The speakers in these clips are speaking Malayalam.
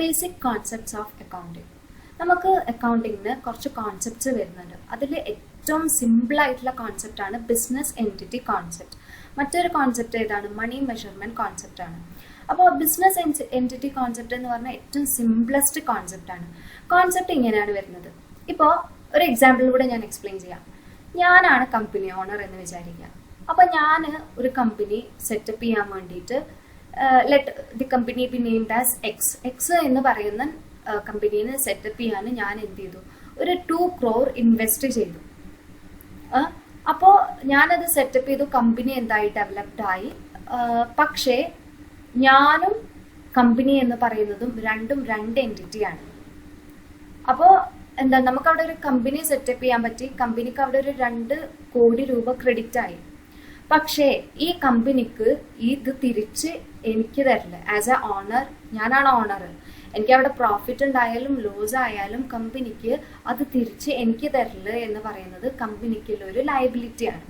Basic concepts of accounting. നമുക്ക് അക്കൗണ്ടിങ്ങിന് കുറച്ച് കോൺസെപ്റ്റ്സ് വരുന്നുണ്ട്. അതിൽ ഏറ്റവും സിമ്പിളായിട്ടുള്ള കോൺസെപ്റ്റാണ് ബിസിനസ് എൻറ്റിറ്റി കോൺസെപ്റ്റ്. മറ്റൊരു കോൺസെപ്റ്റ് ഏതാണ്? മണി മെഷർമെൻറ്റ് കോൺസെപ്റ്റ് ആണ്. അപ്പോൾ ബിസിനസ് എൻറ്റിറ്റി കോൺസെപ്റ്റ് എന്ന് പറഞ്ഞാൽ ഏറ്റവും സിംപ്ലസ്റ്റ് കോൺസെപ്റ്റാണ്. കോൺസെപ്റ്റ് ഇങ്ങനെയാണ് വരുന്നത്. ഇപ്പോൾ ഒരു എക്സാമ്പിളിലൂടെ ഞാൻ എക്സ്പ്ലെയിൻ ചെയ്യാം. ഞാനാണ് കമ്പനി ഓണർ എന്ന് വിചാരിക്കുക. അപ്പോൾ ഞാൻ ഒരു കമ്പനി സെറ്റപ്പ് ചെയ്യാൻ വേണ്ടിയിട്ട് let the company B named as X എന്ന് പറയുന്ന കമ്പനീനെ സെറ്റപ്പ് ചെയ്യാൻ ഞാൻ എന്ത് ചെയ്തു? ഒരു 2 crore ഇൻവെസ്റ്റ് ചെയ്തു. അപ്പോൾ ഞാനത് സെറ്റപ്പ് ചെയ്തു. കമ്പനി എന്തായി? ഡെവലപ്ഡ് ആയി. പക്ഷേ ഞാനും കമ്പനി എന്ന് പറയുന്നതും രണ്ടും 2 എൻറ്റിറ്റിയാണ്. അപ്പോൾ എന്താ, നമുക്ക് അവിടെ ഒരു കമ്പനി സെറ്റപ്പ് ചെയ്യാൻ പറ്റി. കമ്പനിക്ക് അവിടെ ഒരു 2 കോടി രൂപ ക്രെഡിറ്റ് ആയി. പക്ഷേ ഈ കമ്പനിക്ക് ഇത് തിരിച്ച് എനിക്ക് തരില്ല. ആസ് എ ഓണർ, ഞാനാണ് ഓണർ. എനിക്ക് അവിടെ പ്രോഫിറ്റ് ഉണ്ടായാലും ലോസ് ആയാലും കമ്പനിക്ക് അത് തിരിച്ച് എനിക്ക് തരില്ല എന്ന് പറയുന്നത് കമ്പനിക്കുള്ള ഒരു ലയബിലിറ്റിയാണ്.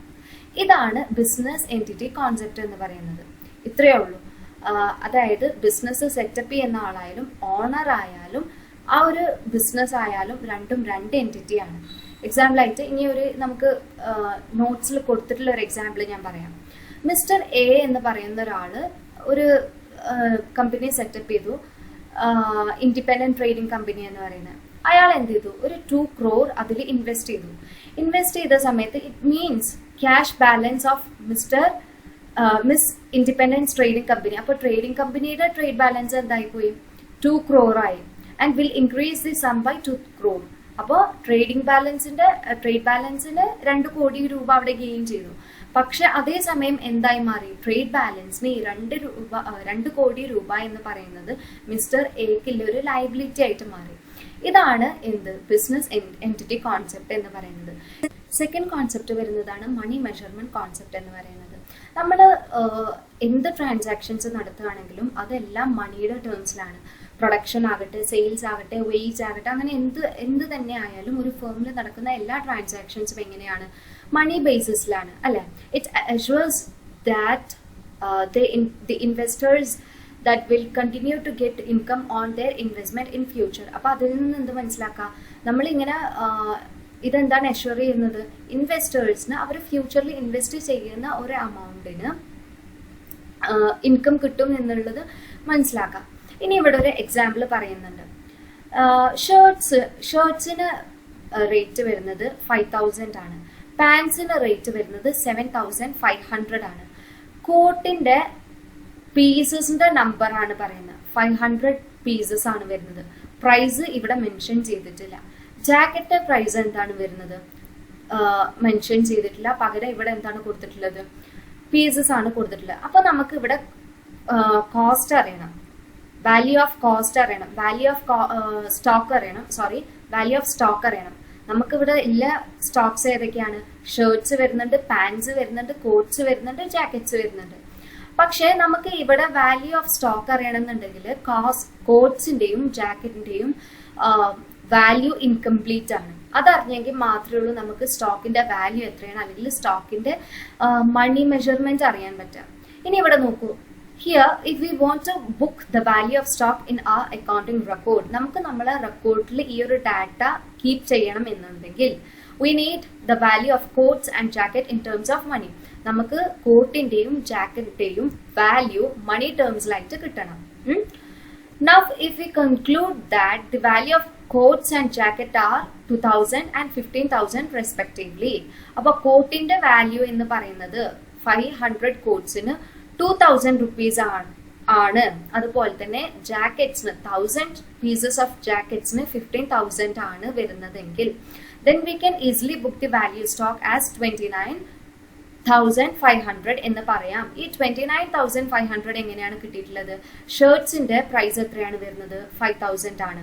ഇതാണ് ബിസിനസ് എൻറ്റിറ്റി കോൺസെപ്റ്റ് എന്ന് പറയുന്നത്. ഇത്രയേ ഉള്ളൂ. അതായത് ബിസിനസ് സെറ്റപ്പ് ചെയ്യുന്ന ആളായാലും ഓണർ ആയാലും ആ ഒരു ബിസിനസ് ആയാലും രണ്ടും 2 എൻറ്റിറ്റിയാണ്. എക്സാമ്പിളായിട്ട് ഇനി ഒരു നമുക്ക് നോട്ട്സിൽ കൊടുത്തിട്ടുള്ള ഒരു എക്സാമ്പിൾ ഞാൻ പറയാം. മിസ്റ്റർ എ എന്ന് പറയുന്ന ഒരാൾ ഒരു കമ്പനി സെറ്റപ്പ് ചെയ്തു, ഇൻഡിപെൻഡന്റ് ട്രേഡിംഗ് കമ്പനി എന്ന് പറയുന്നത്. അയാൾ എന്ത് ചെയ്തു? ഒരു 2 crore അതിൽ ഇൻവെസ്റ്റ് ചെയ്തു. ഇൻവെസ്റ്റ് ചെയ്ത സമയത്ത് it means cash balance of Miss Independence Trading Company. അപ്പോൾ ട്രേഡിംഗ് കമ്പനിയുടെ ട്രേഡ് ബാലൻസ് എന്തായിപ്പോയി? 2 crore ആയി. And will increase the sum by 2 crore. അപ്പോൾ ട്രേഡ് ബാലൻസിന് 2 കോടി രൂപ അവിടെ ഗെയിൻ ചെയ്തു. പക്ഷെ അതേസമയം എന്തായി മാറി? ട്രേഡ് ബാലൻസിന് ഈ 2 കോടി രൂപ എന്ന് പറയുന്നത് മിസ്റ്റർ എക്കുള്ള ഒരു ലയബിലിറ്റി ആയിട്ട് മാറി. ഇതാണ് എന്ത്? ബിസിനസ് എൻറ്റിറ്റി കോൺസെപ്റ്റ് എന്ന് പറയുന്നത്. സെക്കൻഡ് കോൺസെപ്റ്റ് വരുന്നതാണ് മണി മെഷർമെന്റ് കോൺസെപ്റ്റ് എന്ന് പറയുന്നത്. നമ്മൾ എന്ത് ട്രാൻസാക്ഷൻസ് നടത്തുകയാണെങ്കിലും അതെല്ലാം മണിയുടെ ടേംസിലാണ്. പ്രൊഡക്ഷൻ ആകട്ടെ, സെയിൽസ് ആകട്ടെ, വെയ്സ് ആകട്ടെ, അങ്ങനെ എന്ത് തന്നെ ആയാലും ഒരു ഫേമിൽ നടക്കുന്ന എല്ലാ ട്രാൻസാക്ഷൻസും എങ്ങനെയാണ്? മണി ബേസിസിലാണ്, അല്ലെ? It assures that the investors that will continue to get income on their investment in future. അപ്പോൾ അതിൽ നിന്ന് എന്ത് മനസ്സിലാക്കാം? നമ്മളിങ്ങനെ ഇതെന്താണ് അഷ്യൂർ ചെയ്യുന്നത്? ഇൻവെസ്റ്റേഴ്സിന് അവർ ഫ്യൂച്ചറിൽ ഇൻവെസ്റ്റ് ചെയ്യുന്ന ഒരു എമൗണ്ടിന് ഇൻകം കിട്ടും മനസ്സിലാക്കാം. ഇനി ഇവിടെ ഒരു എക്സാമ്പിൾ പറയുന്നുണ്ട്. ഷർട്ട്സിന് റേറ്റ് വരുന്നത് 5,000 ആണ്. പാൻസിന് റേറ്റ് വരുന്നത് 7,500 ആണ്. കോട്ടിന്റെ പീസസിന്റെ നമ്പർ ആണ് പറയുന്നത്. 500 പീസസ് ആണ് വരുന്നത്. പ്രൈസ് ഇവിടെ മെൻഷൻ ചെയ്തിട്ടില്ല. ജാക്കറ്റ് പ്രൈസ് എന്താണ് വരുന്നത്? മെൻഷൻ ചെയ്തിട്ടില്ല. പകരം ഇവിടെ എന്താണ് കൊടുത്തിട്ടുള്ളത്? പീസസ് ആണ് കൊടുത്തിട്ടുള്ളത്. അപ്പൊ നമുക്ക് ഇവിടെ കോസ്റ്റ് അറിയണം, വാല്യൂ ഓഫ് കോസ്റ്റ് അറിയണം, വാല്യൂ ഓഫ് സ്റ്റോക്ക് അറിയണം. നമുക്കിവിടെ എല്ലാ സ്റ്റോക്സ് ഏതൊക്കെയാണ്? ഷർട്ട്സ് വരുന്നുണ്ട്, പാൻസ് വരുന്നുണ്ട്, കോട്ട്സ് വരുന്നുണ്ട്, ജാക്കറ്റ്സ് വരുന്നുണ്ട്. പക്ഷെ നമുക്ക് ഇവിടെ വാല്യൂ ഓഫ് സ്റ്റോക്ക് അറിയണമെന്നുണ്ടെങ്കിൽ കോട്ട്സിന്റെയും ജാക്കറ്റിന്റെയും വാല്യൂ ഇൻകംപ്ലീറ്റ് ആണ്. അതറിഞ്ഞെങ്കിൽ മാത്രമേ ഉള്ളൂ നമുക്ക് സ്റ്റോക്കിന്റെ വാല്യൂ എത്രയാണ് അല്ലെങ്കിൽ സ്റ്റോക്കിന്റെ മണി മെഷർമെന്റ് അറിയാൻ പറ്റുക. ഇനി ഇവിടെ നോക്കൂ. Here, if we want to book the value of stock in our accounting record, നമുക്ക് നമ്മളെ റെക്കോർഡിൽ ഈ ഒരു ഡാറ്റ കീപ് ചെയ്യണം എന്നുണ്ടെങ്കിൽ we need the value of coats and jacket in terms of money. നമുക്ക് കോട്ടിന്റെയും ജാക്കറ്റിന്റെയും വാല്യൂ മണി ടേംസിലായിട്ട് കിട്ടണം. Now, if we conclude that the value of coats and jacket are 2,000 and 15,000 respectively. അപ്പോൾ കോട്ടിന്റെ വാല്യൂ എന്ന് പറയുന്നത് 500 കോട്ട്സിന് 2,000 rupees ആണ്. അതുപോലെ തന്നെ ജാക്കറ്റ്സിന് 1,000 പീസസ് ഓഫ് ജാക്കറ്റ്സിന് 15,000 ആണ് വരുന്നതെങ്കിൽ then we can easily book the value stock as 29,500 എന്ന് പറയാം. ഈ 29,500 എങ്ങനെയാണ് കിട്ടിയിട്ടുള്ളത്? ഷർട്ട്സിന്റെ പ്രൈസ് എത്രയാണ് വരുന്നത്? 5,000 ആണ്.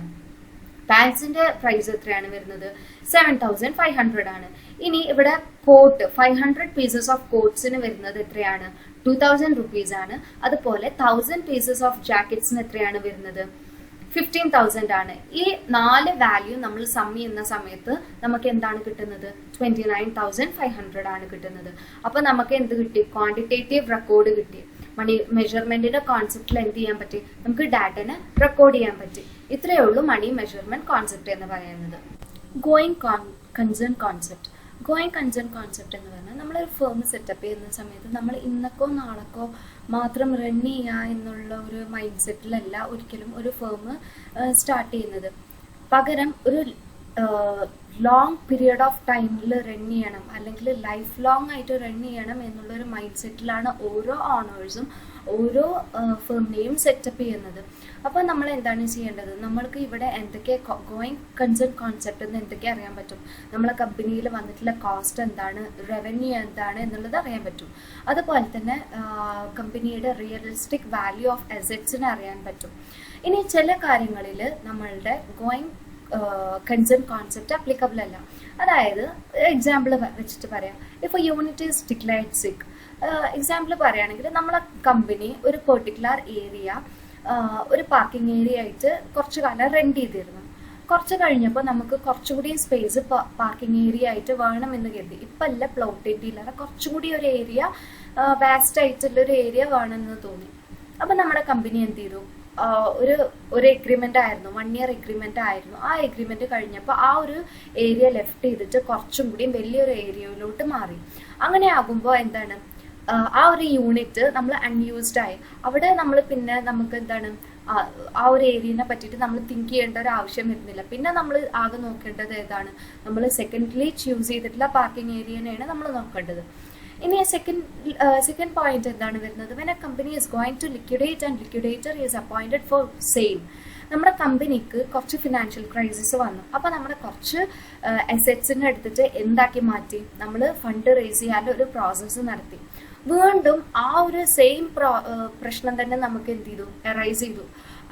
പാൻസിന്റെ പ്രൈസ് എത്രയാണ് വരുന്നത്? 7,500 ആണ്. ഇനി ഇവിടെ കോട്ട് 500 പീസസ് ഓഫ് കോട്ട്സിന് വരുന്നത് എത്രയാണ്? 2,000 rupees ആണ്. അതുപോലെ 1,000 പീസസ് ഓഫ് ജാക്കറ്റ്സിന് എത്രയാണ് വരുന്നത്? 15,000 ആണ്. ഈ 4 വാല്യൂ നമ്മൾ സം ചെയ്യുന്ന സമയത്ത് നമുക്ക് എന്താണ് കിട്ടുന്നത്? 29,500 ആണ് കിട്ടുന്നത്. അപ്പൊ നമുക്ക് എന്ത് കിട്ടി? ക്വാണ്ടിറ്റേറ്റീവ് റെക്കോർഡ് കിട്ടി. മണി മെഷർമെന്റിന്റെ കോൺസെപ്റ്റിൽ എന്ത് ചെയ്യാൻ പറ്റി? നമുക്ക് ഡാറ്റനെ റെക്കോർഡ് ചെയ്യാൻ പറ്റി. ഇത്രയേ ഉള്ളൂ മണി മെഷർമെന്റ് കോൺസെപ്റ്റ് എന്ന് പറയുന്നത്. Going concern concept. Going concern concept എന്ന് പറഞ്ഞാൽ നമ്മളൊരു ഫേം സെറ്റപ്പ് ചെയ്യുന്ന സമയത്ത് നമ്മൾ ഇന്നക്കോ നാളെക്കോ മാത്രം റൺ ചെയ്യുക എന്നുള്ള ഒരു മൈൻഡ് സെറ്റിലല്ല ഒരിക്കലും ഒരു ഫേം സ്റ്റാർട്ട് ചെയ്യുന്നത്. പകരം ഒരു ലോങ് പീരിയഡ് ഓഫ് ടൈമിൽ റൺ ചെയ്യണം, അല്ലെങ്കിൽ ലൈഫ് ലോങ് ആയിട്ട് റൺ ചെയ്യണം എന്നുള്ളൊരു മൈൻഡ് സെറ്റിലാണ് ഓരോ ഓണേഴ്സും ഓരോ ഫേമിനെയും സെറ്റപ്പ് ചെയ്യുന്നത്. അപ്പോൾ നമ്മൾ എന്താണ് ചെയ്യേണ്ടത്? നമ്മൾക്ക് ഇവിടെ എന്തൊക്കെ ഗോയിങ് കൺസേൺ കോൺസെപ്റ്റ് എന്ന് എന്തൊക്കെ അറിയാൻ പറ്റും? നമ്മളെ കമ്പനിയിൽ വന്നിട്ടുള്ള കോസ്റ്റ് എന്താണ്, റവന്യൂ എന്താണ് എന്നുള്ളത് അറിയാൻ പറ്റും. അതുപോലെ തന്നെ കമ്പനിയുടെ റിയലിസ്റ്റിക് വാല്യൂ ഓഫ് അസറ്റ്സിനെ അറിയാൻ പറ്റും. ഇനി ചില കാര്യങ്ങളിൽ നമ്മളുടെ ഗോയിങ് കൺസേൺ കോൺസെപ്റ്റ് അപ്ലിക്കബിൾ അല്ല. അതായത് എക്സാമ്പിൾ വെച്ചിട്ട് പറയാം. ഇഫ് യൂണിറ്റ് ഈസ് ഡിക്ലെയർഡ് സിക്ക്, എക്സാമ്പിൾ പറയുകയാണെങ്കിൽ നമ്മളെ കമ്പനി ഒരു പെർട്ടിക്കുലർ ഏരിയ ഒരു പാർക്കിംഗ് ഏരിയ ആയിട്ട് കുറച്ചു കാലം റെന്റ് ചെയ്തിരുന്നു. കുറച്ച് കഴിഞ്ഞപ്പോൾ നമുക്ക് കുറച്ചുകൂടി സ്പേസ് പാർക്കിംഗ് ഏരിയ ആയിട്ട് വേണമെന്ന് കരുതി. ഇപ്പം അല്ല പ്ലോട്ടിൻ്റെ ഇല്ലാതെ കുറച്ചുകൂടി ഒരു ഏരിയ വാസ്റ്റ് ആയിട്ടുള്ളൊരു ഏരിയ വേണമെന്ന് തോന്നി. അപ്പം നമ്മുടെ കമ്പനി എന്ത് ചെയ്തു? ഒരു എഗ്രിമെന്റ് ആയിരുന്നു, 1 year എഗ്രിമെന്റ് ആയിരുന്നു. ആ എഗ്രിമെന്റ് കഴിഞ്ഞപ്പോൾ ആ ഒരു ഏരിയ ലെഫ്റ്റ് ചെയ്തിട്ട് കുറച്ചും കൂടി വലിയൊരു ഏരിയയിലോട്ട് മാറി. അങ്ങനെ ആകുമ്പോൾ എന്താണ്, ആ ഒരു യൂണിറ്റ് നമ്മൾ അൺയൂസ്ഡ് ആയി. അവിടെ നമ്മൾ പിന്നെ നമുക്ക് എന്താണ് ആ ഒരു ഏരിയനെ പറ്റിയിട്ട് നമ്മൾ തിങ്ക് ചെയ്യേണ്ട ഒരു ആവശ്യം വരുന്നില്ല. പിന്നെ നമ്മൾ ആകെ നോക്കേണ്ടത് ഏതാണ്? നമ്മൾ സെക്കൻഡ്ലി ചൂസ് ചെയ്തിട്ടുള്ള പാർക്കിംഗ് ഏരിയനെയാണ് നമ്മൾ നോക്കേണ്ടത്. ഇനി സെക്കൻഡ് പോയിന്റ് എന്താണ് വരുന്നത്? When a company is going to liquidate and liquidator is appointed for sale. നമ്മുടെ കമ്പനിക്ക് കുറച്ച് ഫിനാൻഷ്യൽ ക്രൈസിസ് വന്നു. അപ്പോൾ നമ്മുടെ കുറച്ച് അസറ്റ്സിനെ എടുത്തിട്ട് എന്താക്കി മാറ്റി? നമ്മൾ ഫണ്ട് റേസ് ചെയ്യാനുള്ള ഒരു പ്രോസസ്സ് നടത്തി. വീണ്ടും ആ ഒരു സെയിം പ്രശ്നം തന്നെ നമുക്ക് എന്ത് ചെയ്തു?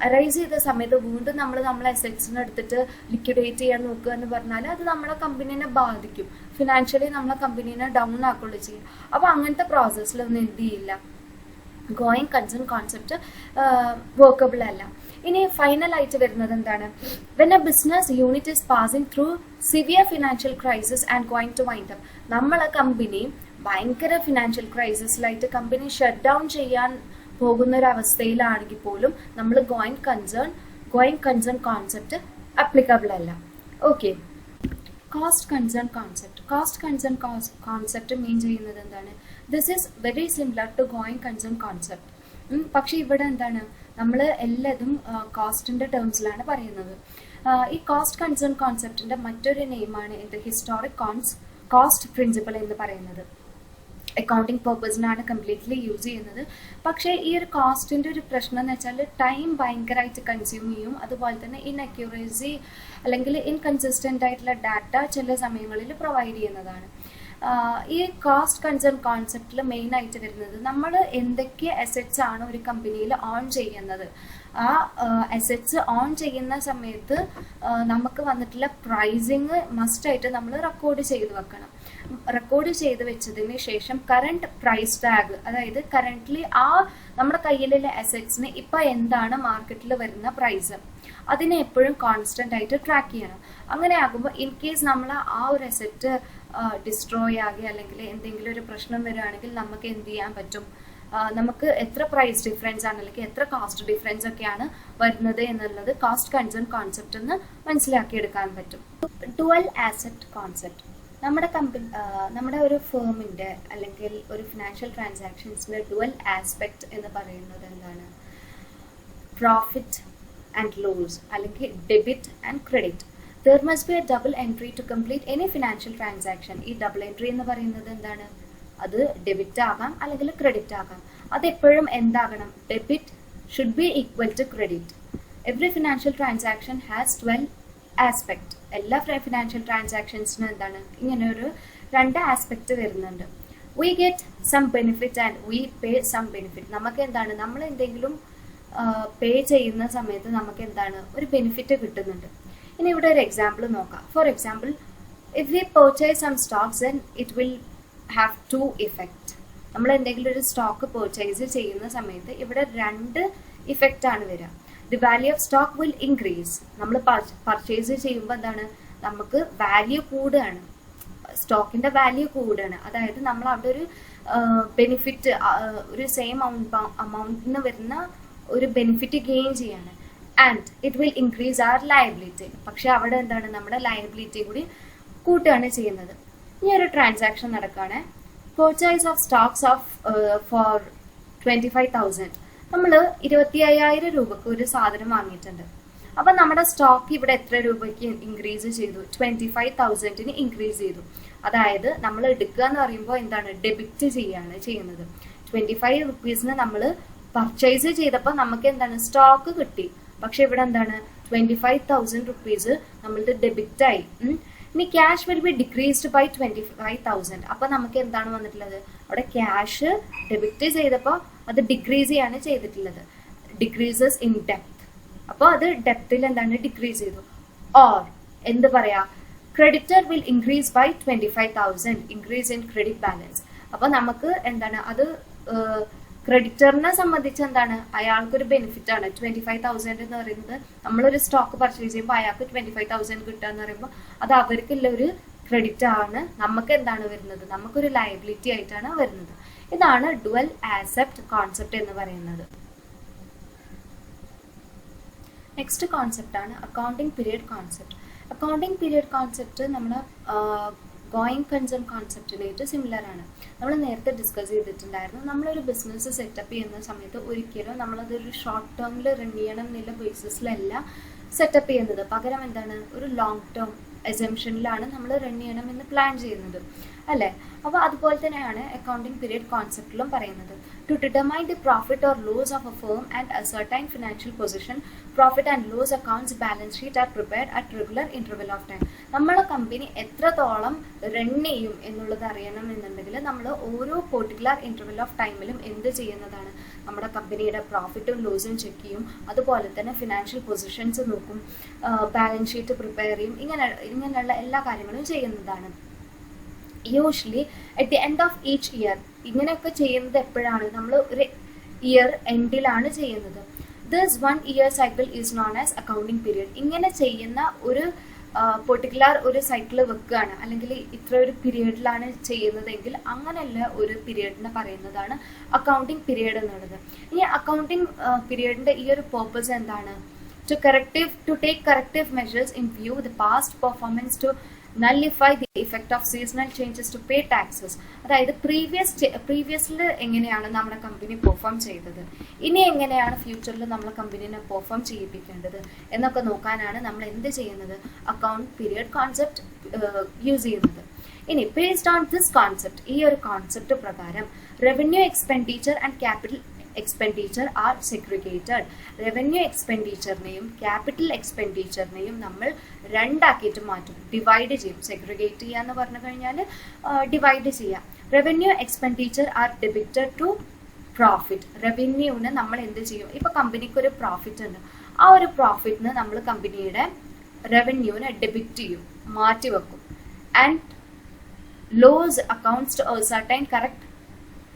അറൈസ് ചെയ്ത സമയത്ത് വീണ്ടും നമ്മളെ അസറ്റ്സിനെ എടുത്തിട്ട് ലിക്വിഡേറ്റ് ചെയ്യാൻ നോക്കുക എന്ന് പറഞ്ഞാൽ അത് നമ്മുടെ കമ്പനീനെ ബാധിക്കും. ഫിനാൻഷ്യലി നമ്മളെ കമ്പനീനെ ഡൗൺ ആക്കുകയുള്ളൂ ചെയ്യും. അപ്പോൾ അങ്ങനത്തെ പ്രോസസ്സിലൊന്നും എന്ത് ചെയ്യില്ല, ഗോയിങ് കൺസേൺ കോൺസെപ്റ്റ് വർക്കബിൾ അല്ല. ഇനി ഫൈനലായിട്ട് വരുന്നത് എന്താണ്? When a business unit is passing through severe financial crisis and going to wind up. നമ്മളെ കമ്പനി ഭയങ്കര ഫിനാൻഷ്യൽ ക്രൈസിസിലായിട്ട് കമ്പനി ഷട്ട് ഡൗൺ ചെയ്യാൻ പോകുന്ന ഒരു അവസ്ഥയിലാണെങ്കിൽ പോലും നമ്മൾ ഗോയിങ് കൺസേൺ കോൺസെപ്റ്റ് അപ്ലിക്കബിൾ അല്ല. Okay, cost concern concept mean ചെയ്യുന്നത് എന്താണ്? This is very similar to going concern concept. പക്ഷെ ഇവിടെ എന്താണ്, നമ്മൾ എല്ലാതും കോസ്റ്റിന്റെ ടേംസിലാണ് പറയുന്നത്. ഈ കോസ്റ്റ് കൺസേൺ കോൺസെപ്റ്റിന്റെ മറ്റൊരു നെയിമാണ് എന്ത്? ഹിസ്റ്റോറിക് കോസ്റ്റ് പ്രിൻസിപ്പൽ എന്ന് പറയുന്നത്. അക്കൗണ്ടിങ് പർപ്പസിനാണ് കംപ്ലീറ്റ്ലി യൂസ് ചെയ്യുന്നത്. പക്ഷേ ഈ ഒരു കോസ്റ്റിൻ്റെ ഒരു പ്രശ്നം എന്ന് വെച്ചാൽ ടൈം ഭയങ്കരമായിട്ട് കൺസ്യൂം ചെയ്യും. അതുപോലെ തന്നെ ഇൻഅക്യൂറസി അല്ലെങ്കിൽ ഇൻകൺസിസ്റ്റൻ്റ് ആയിട്ടുള്ള ഡാറ്റ ചില സമയങ്ങളിൽ പ്രൊവൈഡ് ചെയ്യുന്നതാണ്. ഈ കോസ്റ്റ് കൺസേൺ കോൺസെപ്റ്റിൽ മെയിനായിട്ട് വരുന്നത് നമ്മൾ എന്തൊക്കെ അസറ്റ്സ് ആണ് ഒരു കമ്പനിയിൽ ഓൺ ചെയ്യുന്നത്, ആ അസറ്റ്സ് ഓൺ ചെയ്യുന്ന സമയത്ത് നമുക്ക് വന്നിട്ടുള്ള പ്രൈസിങ് മസ്റ്റായിട്ട് നമ്മൾ റെക്കോർഡ് ചെയ്ത് വെക്കണം. റെക്കോർഡ് ചെയ്ത് വെച്ചതിന് ശേഷം കറണ്ട് പ്രൈസ് ടാഗ്, അതായത് കറൻ്റ്ലി ആ നമ്മുടെ കയ്യിലുള്ള അസറ്റ്സിന് ഇപ്പം എന്താണ് മാർക്കറ്റിൽ വരുന്ന പ്രൈസ്, അതിനെ എപ്പോഴും കോൺസ്റ്റൻ്റ് ആയിട്ട് ട്രാക്ക് ചെയ്യണം. അങ്ങനെ ആകുമ്പോൾ ഇൻ കേസ് നമ്മൾ ആ ഒരു അസറ്റ് ഡിസ്ട്രോയ് ആകെ അല്ലെങ്കിൽ എന്തെങ്കിലും ഒരു പ്രശ്നം വരികയാണെങ്കിൽ നമുക്ക് എന്ത് ചെയ്യാൻ പറ്റും? നമുക്ക് എത്ര പ്രൈസ് ഡിഫറൻസ് ആണ് അല്ലെങ്കിൽ എത്ര കോസ്റ്റ് ഡിഫറൻസ് ഒക്കെയാണ് വരുന്നത് എന്നുള്ളത് കോസ്റ്റ് കൺസേൺ കോൺസെപ്റ്റ് എന്ന് മനസ്സിലാക്കിയെടുക്കാൻ പറ്റും. Dual asset concept. നമ്മുടെ ഒരു ഫേമിൻ്റെ അല്ലെങ്കിൽ ഒരു ഫിനാൻഷ്യൽ ട്രാൻസാക്ഷൻസിൻ്റെ ഡുവൽ ആസ്പെക്ട് എന്ന് പറയുന്നത് എന്താണ്? പ്രോഫിറ്റ് ആൻഡ് ലോസ് അല്ലെങ്കിൽ debit and credit. There must be a double entry to complete any financial transaction. ഈ ഡബിൾ എൻട്രി എന്ന് പറയുന്നത് എന്താണ്? അത് ഡെബിറ്റ് ആകാം അല്ലെങ്കിൽ ക്രെഡിറ്റ് ആകാം. അതെപ്പോഴും എന്താകണം? Debit should be equal to credit. Every financial transaction has 12 aspect. എല്ലാ ഫിനാൻഷ്യൽ ട്രാൻസാക്ഷൻസിനും എന്താണ്? ഇങ്ങനെ ഒരു 2 ആസ്പെക്ട് വരുന്നുണ്ട്. We get some benefit and we pay some benefit. നമുക്ക് എന്താണ്? നമ്മൾ എന്തെങ്കിലും പേ ചെയ്യുന്ന സമയത്ത് നമുക്ക് എന്താണ്? ഒരു ബെനിഫിറ്റ് കിട്ടുന്നുണ്ട്. ഇനി ഇവിടെ ഒരു എക്സാമ്പിൾ നോക്കാം. For example, if we purchase some stocks then it will have 2 effect. നമ്മൾ എന്തെങ്കിലും ഒരു സ്റ്റോക്ക് പർച്ചേസ് ചെയ്യുന്ന സമയത്ത് ഇവിടെ 2 ഇഫക്റ്റ് ആണ് വരിക. The value of stock will increase. നമ്മൾ പർച്ചേസ് ചെയ്യുമ്പോൾ എന്താണ്? നമുക്ക് വാല്യൂ കൂടുകയാണ്, സ്റ്റോക്കിന്റെ വാല്യൂ കൂടുകയാണ്. അതായത് നമ്മൾ അവിടെ ഒരു ബെനിഫിറ്റ്, ഒരു സെയിം അമൗണ്ടിന് വരുന്ന ഒരു ബെനിഫിറ്റ് ഗെയിൻ ചെയ്യാണ്. And it will increase our liability. പക്ഷെ അവിടെ എന്താണ്, നമ്മുടെ ലയബിലിറ്റി കൂടി കൂട്ടുകയാണ് ചെയ്യുന്നത്. ഇനി ഒരു ട്രാൻസാക്ഷൻ നടക്കുകയാണ്, purchase of stocks of for 25,000. നമ്മൾ 25,000 രൂപക്ക് ഒരു സാധനം വാങ്ങിയിട്ടുണ്ട്. അപ്പൊ നമ്മുടെ സ്റ്റോക്ക് ഇവിടെ എത്ര രൂപയ്ക്ക് ഇൻക്രീസ് ചെയ്തു? 25,000 ഇൻക്രീസ് ചെയ്തു. അതായത് നമ്മൾ എടുക്കുക എന്ന് പറയുമ്പോൾ എന്താണ്, ഡെബിറ്റ് ചെയ്യാണ് ചെയ്യുന്നത്. 25 റുപ്പീസിന് നമ്മൾ പർച്ചേസ് ചെയ്തപ്പോൾ നമുക്ക് എന്താണ്, സ്റ്റോക്ക് കിട്ടി. പക്ഷെ ഇവിടെ എന്താണ്, 25,000 റുപ്പീസ് നമ്മളുടെ ഡെബിറ്റ് ആയി. ഇനി cash will be decreased by 25,000. അപ്പൊ നമുക്ക് എന്താണ് വന്നിട്ടുള്ളത്, അവിടെ ക്യാഷ് ഡെബിറ്റ് ചെയ്തപ്പോൾ അത് ഡിക്രീസ് ചെയ്യാണ് ചെയ്തിട്ടുള്ളത്, ഡിക്രീസസ് ഇൻ ഡെപ്ത്. അപ്പോൾ അത് ഡെപ്തിൽ എന്താണ്, ഡിക്രീസ് ചെയ്തു. ഓർ എന്ത് പറയാ, creditor will increase by 25,000, increase in credit balance. അപ്പൊ നമുക്ക് എന്താണ്, അത് ക്രെഡിറ്ററിനെ സംബന്ധിച്ച് എന്താണ്, അയാൾക്കൊരു ബെനിഫിറ്റ് ആണ്. 25,000 എന്ന് പറയുന്നത്, നമ്മളൊരു സ്റ്റോക്ക് പർച്ചേസ് ചെയ്യുമ്പോൾ അയാൾക്ക് 25,000 കിട്ടുക എന്ന് പറയുമ്പോൾ അത് അവർക്കുള്ള ഒരു ക്രെഡിറ്റ് ആണ്. നമുക്ക് എന്താണ് വരുന്നത്, നമുക്കൊരു ലയബിലിറ്റി ആയിട്ടാണ് വരുന്നത്. ഇതാണ് ഡുവൽ ആസെറ്റ് കോൺസെപ്റ്റ് എന്ന് പറയുന്നത്. നെക്സ്റ്റ് കോൺസെപ്റ്റ് ആണ് accounting period concept. Accounting period concept നമ്മുടെ ഗോയിങ് കൺസേൺ കോൺസെപ്റ്റിനായിട്ട് സിമിലർ ആണ്. നമ്മൾ നേരത്തെ ഡിസ്കസ് ചെയ്തിട്ടുണ്ടായിരുന്നു, നമ്മളൊരു ബിസിനസ് സെറ്റപ്പ് ചെയ്യുന്ന സമയത്ത് ഒരിക്കലും നമ്മളതൊരു ഷോർട്ട് ടേമിൽ റൺ ചെയ്യണം എന്നുള്ള ബേസിസിലല്ല സെറ്റപ്പ് ചെയ്യുന്നത്. പകരം എന്താണ്, ഒരു ലോങ് ടേം എസംഷനിലാണ് നമ്മൾ റൺ ചെയ്യണം എന്ന് പ്ലാൻ ചെയ്യുന്നത് അല്ലേ. അപ്പോൾ അതുപോലെ തന്നെയാണ് അക്കൗണ്ടിങ് പീരിയഡ് കോൺസെപ്റ്റിലും പറയുന്നത്. To determine the profit or loss of a firm and ascertain financial position, profit and loss accounts, balance sheet are prepared at regular interval of time. നമ്മളെ കമ്പനി എത്രത്തോളം റൺ ചെയ്യും എന്നുള്ളത് അറിയണം എന്നുണ്ടെങ്കിൽ നമ്മൾ ഓരോ പെർട്ടിക്കുലർ ഇന്റർവെൽ ഓഫ് ടൈമിലും എന്ത് ചെയ്യുന്നതാണ്, നമ്മുടെ കമ്പനിയുടെ പ്രോഫിറ്റും ലോസും ചെക്ക് ചെയ്യും. അതുപോലെ തന്നെ ഫിനാൻഷ്യൽ പൊസിഷൻസ് നോക്കും, ബാലൻസ് ഷീറ്റ് പ്രിപ്പയർ ചെയ്യും. ഇങ്ങനെയുള്ള എല്ലാ കാര്യങ്ങളും ചെയ്യുന്നതാണ്. Usually at the end of each year. ഇങ്ങനെയൊക്കെ ചെയ്യുന്നത് എപ്പോഴാണ്, നമ്മൾ ഒരു ഇയർ എൻഡിലാണ് ചെയ്യുന്നത്. This 1 year cycle is known as accounting period. ഇങ്ങനെ ചെയ്യുന്ന ഒരു പെർട്ടിക്കുലർ ഒരു സൈക്കിൾ വെക്കുകയാണ്, അല്ലെങ്കിൽ ഇത്ര ഒരു പീരിയഡിലാണ് ചെയ്യുന്നതെങ്കിൽ അങ്ങനെയുള്ള ഒരു പീരിയഡിനെ പറയുന്നതാണ് അക്കൗണ്ടിങ് പീരിയഡ് എന്നുള്ളത്. ഇനി അക്കൗണ്ടിങ് പീരിയഡിന്റെ ഈ ഒരു പേർപ്പസ് എന്താണ്, to take corrective measures in view the past performance, to nullify the effect of seasonal changes, to pay taxes. അതായത് പ്രീവിയസിൽ എങ്ങനെയാണ് നമ്മുടെ കമ്പനി പെർഫോം ചെയ്തത്, ഇനി എങ്ങനെയാണ് ഫ്യൂച്ചറിൽ നമ്മളെ കമ്പനീനെ പെർഫോം ചെയ്യിപ്പിക്കേണ്ടത് എന്നൊക്കെ നോക്കാനാണ് നമ്മൾ എന്ത് ചെയ്യുന്നത്, അക്കൗണ്ട് പീരിയഡ് കോൺസെപ്റ്റ് യൂസ് ചെയ്യുന്നത്. ഇനി ബേസ്ഡ് ഓൺ ദിസ് കോൺസെപ്റ്റ്, ഈ ഒരു കോൺസെപ്റ്റ് പ്രകാരം revenue expenditure and capital expenditure are segregated. Revenue എക്സ്പെൻഡിച്ചറിനെയും ക്യാപിറ്റൽ എക്സ്പെൻഡിച്ചറിനെയും നമ്മൾ രണ്ടാക്കിയിട്ട് മാറ്റും, ഡിവൈഡ് ചെയ്യും. സെഗ്രിഗേറ്റ് ചെയ്യുക എന്ന് പറഞ്ഞു കഴിഞ്ഞാൽ ഡിവൈഡ് ചെയ്യാം. Revenue expenditure are debited to profit. റവന്യൂവിന് നമ്മൾ എന്ത് ചെയ്യും, ഇപ്പൊ കമ്പനിക്ക് ഒരു പ്രോഫിറ്റ് ഉണ്ട്, ആ ഒരു പ്രോഫിറ്റിന് നമ്മൾ കമ്പനിയുടെ റവന്യൂവിനെ ഡെബിറ്റ് ചെയ്യും, മാറ്റി വെക്കും. And loss accounts to certain correct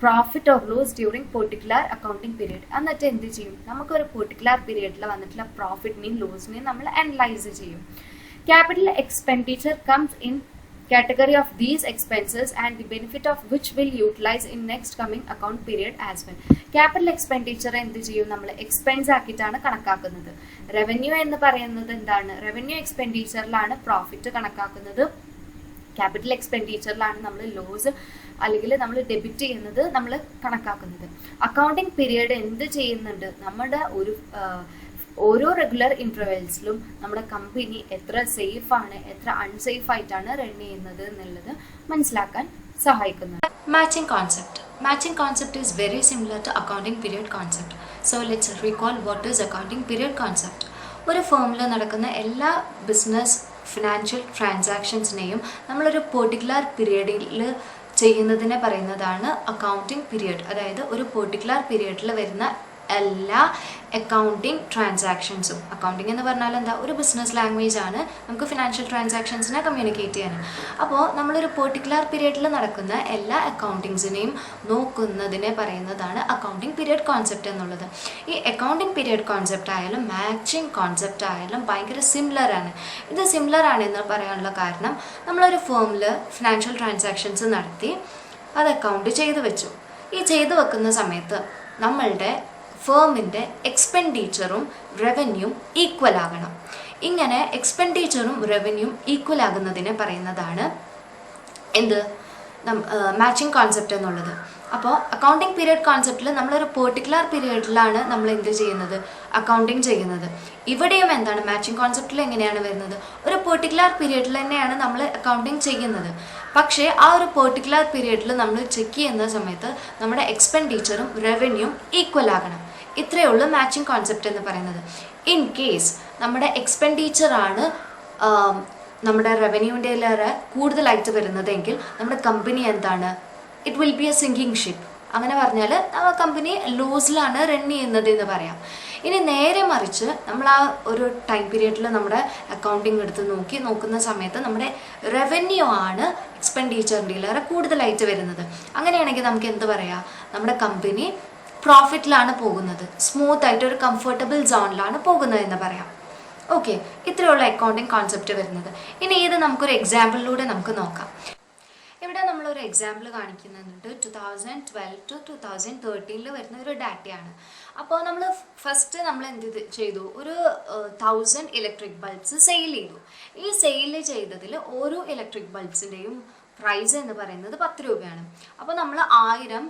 profit or loss during particular accounting period. എന്നിട്ട് എന്ത് ചെയ്യും, നമുക്കൊരു പെർട്ടിക്കുലർ പീരിയഡിൽ വന്നിട്ടുള്ള പ്രോഫിറ്റിനെയും ലോസിനെയും നമ്മൾ അനലൈസ് ചെയ്യും. Capital expenditure comes in category of these expenses and the benefit of which will utilize in next coming account period as well. Capital expenditure എന്ത് ചെയ്യും, നമ്മൾ എക്സ്പെൻസ് ആക്കിയിട്ടാണ് കണക്കാക്കുന്നത്. റവന്യൂ എന്ന് പറയുന്നത് എന്താണ്, റവന്യൂ എക്സ്പെൻഡിച്ചറിലാണ് പ്രോഫിറ്റ് കണക്കാക്കുന്നത്, ക്യാപിറ്റൽ എക്സ്പെൻഡിച്ചറിലാണ് നമ്മൾ ലോസ് അല്ലെങ്കിൽ നമ്മൾ ഡെബിറ്റ് ചെയ്യുന്നത് നമ്മൾ കണക്കാക്കുന്നത്. അക്കൗണ്ടിങ് പീരിയഡ് എന്ത് ചെയ്യുന്നുണ്ട്, നമ്മുടെ ഓരോ റെഗുലർ ഇന്റർവെൽസിലും നമ്മുടെ കമ്പനി എത്ര സേഫ് ആണ്, എത്ര അൺസേഫ് ആയിട്ടാണ് റൺ ചെയ്യുന്നത് എന്നുള്ളത് മനസ്സിലാക്കാൻ സഹായിക്കുന്നത്. Matching concept. Matching concept is very similar to accounting period concept. So let's recall what is accounting period concept. ഒരു ഫേമിൽ നടക്കുന്ന എല്ലാ ബിസിനസ് ഫിനാൻഷ്യൽ ട്രാൻസാക്ഷൻസിനെയും നമ്മളൊരു പെർട്ടിക്കുലർ പീരിയഡിൽ ചെയ്യുന്നതിനെ പറയുന്നതാണ് അക്കൗണ്ടിങ് പീരിയഡ്. അതായത് ഒരു പെർട്ടിക്കുലർ പീരിയഡിൽ വരുന്ന എല്ലാ അക്കൗണ്ടിങ് ട്രാൻസാക്ഷൻസും. അക്കൗണ്ടിങ് എന്ന് പറഞ്ഞാൽ എന്താ, ഒരു ബിസിനസ് ലാംഗ്വേജ് ആണ്, നമുക്ക് ഫിനാൻഷ്യൽ ട്രാൻസാക്ഷൻസിനെ കമ്മ്യൂണിക്കേറ്റ് ചെയ്യാൻ. അപ്പോൾ നമ്മളൊരു പെർട്ടിക്കുലർ പീരിയഡിൽ നടക്കുന്ന എല്ലാ അക്കൗണ്ടിങ്സിനെയും നോക്കുന്നതിനെ പറയുന്നതാണ് അക്കൗണ്ടിങ് പീരിയഡ് കോൺസെപ്റ്റ് എന്നുള്ളത്. ഈ അക്കൗണ്ടിങ് പീരിയഡ് കോൺസെപ്റ്റ് ആയാലും മാച്ചിങ് കോൺസെപ്റ്റ് ആയാലും ഭയങ്കര സിമിലർ ആണ്. ഇത് സിമിലർ ആണെന്ന് പറയാനുള്ള കാരണം, നമ്മളൊരു ഫേമിൽ ഫിനാൻഷ്യൽ ട്രാൻസാക്ഷൻസ് നടത്തി അത് അക്കൗണ്ട് ചെയ്ത് വെച്ചു. ഈ ചെയ്ത് വെക്കുന്ന സമയത്ത് നമ്മളുടെ ഫേമിൻ്റെ എക്സ്പെൻഡിച്ചറും റവന്യൂവും ഈക്വൽ ആകണം. ഇങ്ങനെ എക്സ്പെൻഡിച്ചറും റവന്യൂവും ഈക്വൽ ആകുന്നതിനെ പറയുന്നതാണ് എന്ത് മാച്ചിങ് കോൺസെപ്റ്റ് എന്നുള്ളത്. അപ്പോൾ അക്കൗണ്ടിങ് പീരിയഡ് കോൺസെപ്റ്റിൽ നമ്മളൊരു പെർട്ടിക്കുലർ പീരിയഡിലാണ് നമ്മൾ എന്ത് ചെയ്യുന്നത്, അക്കൗണ്ടിങ് ചെയ്യുന്നത്. ഇവിടെയും എന്താണ് മാച്ചിങ് കോൺസെപ്റ്റിൽ എങ്ങനെയാണ് വരുന്നത്, ഒരു പെർട്ടിക്കുലർ പീരിയഡിൽ തന്നെയാണ് നമ്മൾ അക്കൗണ്ടിങ് ചെയ്യുന്നത്. പക്ഷേ ആ ഒരു പെർട്ടിക്കുലർ പീരിയഡിൽ നമ്മൾ ചെക്ക് ചെയ്യുന്ന സമയത്ത് നമ്മുടെ എക്സ്പെൻഡിച്ചറും റവന്യൂവും ഈക്വൽ ആകണം. ഇത്രയേ ഉള്ളൂ മാച്ചിങ് കോൺസെപ്റ്റ് എന്ന് പറയുന്നത്. ഇൻ കേസ് നമ്മുടെ എക്സ്പെൻഡിച്ചറാണ് നമ്മുടെ റവന്യൂവിൻ്റെ കൂടുതലായിട്ട് വരുന്നതെങ്കിൽ നമ്മുടെ കമ്പനി എന്താണ്, it will be A sinking ship. അങ്ങനെ പറഞ്ഞാൽ കമ്പനി ലോസിലാണ് റൺ ചെയ്യുന്നത് എന്ന് പറയാം. ഇനി നേരെ മറിച്ച് നമ്മൾ ആ ഒരു ടൈം പീരിയഡിൽ നമ്മുടെ അക്കൗണ്ടിങ് എടുത്ത് നോക്കുന്ന സമയത്ത് നമ്മുടെ റവന്യൂ ആണ് എക്സ്പെൻഡിച്ചറിൻ്റെ കൂടുതലായിട്ട് വരുന്നത്. അങ്ങനെയാണെങ്കിൽ നമുക്ക് എന്ത് പറയാം, നമ്മുടെ കമ്പനി പ്രോഫിറ്റിലാണ് പോകുന്നത്, സ്മൂത്ത് ആയിട്ട് ഒരു കംഫർട്ടബിൾ സോണിലാണ് പോകുന്നത് എന്ന് പറയാം. ഓക്കെ, ഇത്രയുള്ള അക്കൗണ്ടിങ് കോൺസെപ്റ്റ് വരുന്നത്. ഇനി ഇത് നമുക്കൊരു എക്സാമ്പിളിലൂടെ നമുക്ക് നോക്കാം. ഇവിടെ നമ്മളൊരു എക്സാമ്പിൾ കാണിക്കുന്നുണ്ട്. 2012 to 2013 വരുന്ന ഒരു ഡാറ്റയാണ്. അപ്പോൾ നമ്മൾ ഫസ്റ്റ് നമ്മൾ എന്ത് ചെയ്തു, ഒരു 1000 ഇലക്ട്രിക് ബൾബ്സ് സെയിൽ ചെയ്തു. ഈ സെയിൽ ചെയ്തതിൽ ഓരോ ഇലക്ട്രിക് ബൾബ്സിൻ്റെയും പ്രൈസ് എന്ന് പറയുന്നത് 10 രൂപയാണ്. അപ്പോൾ നമ്മൾ 1000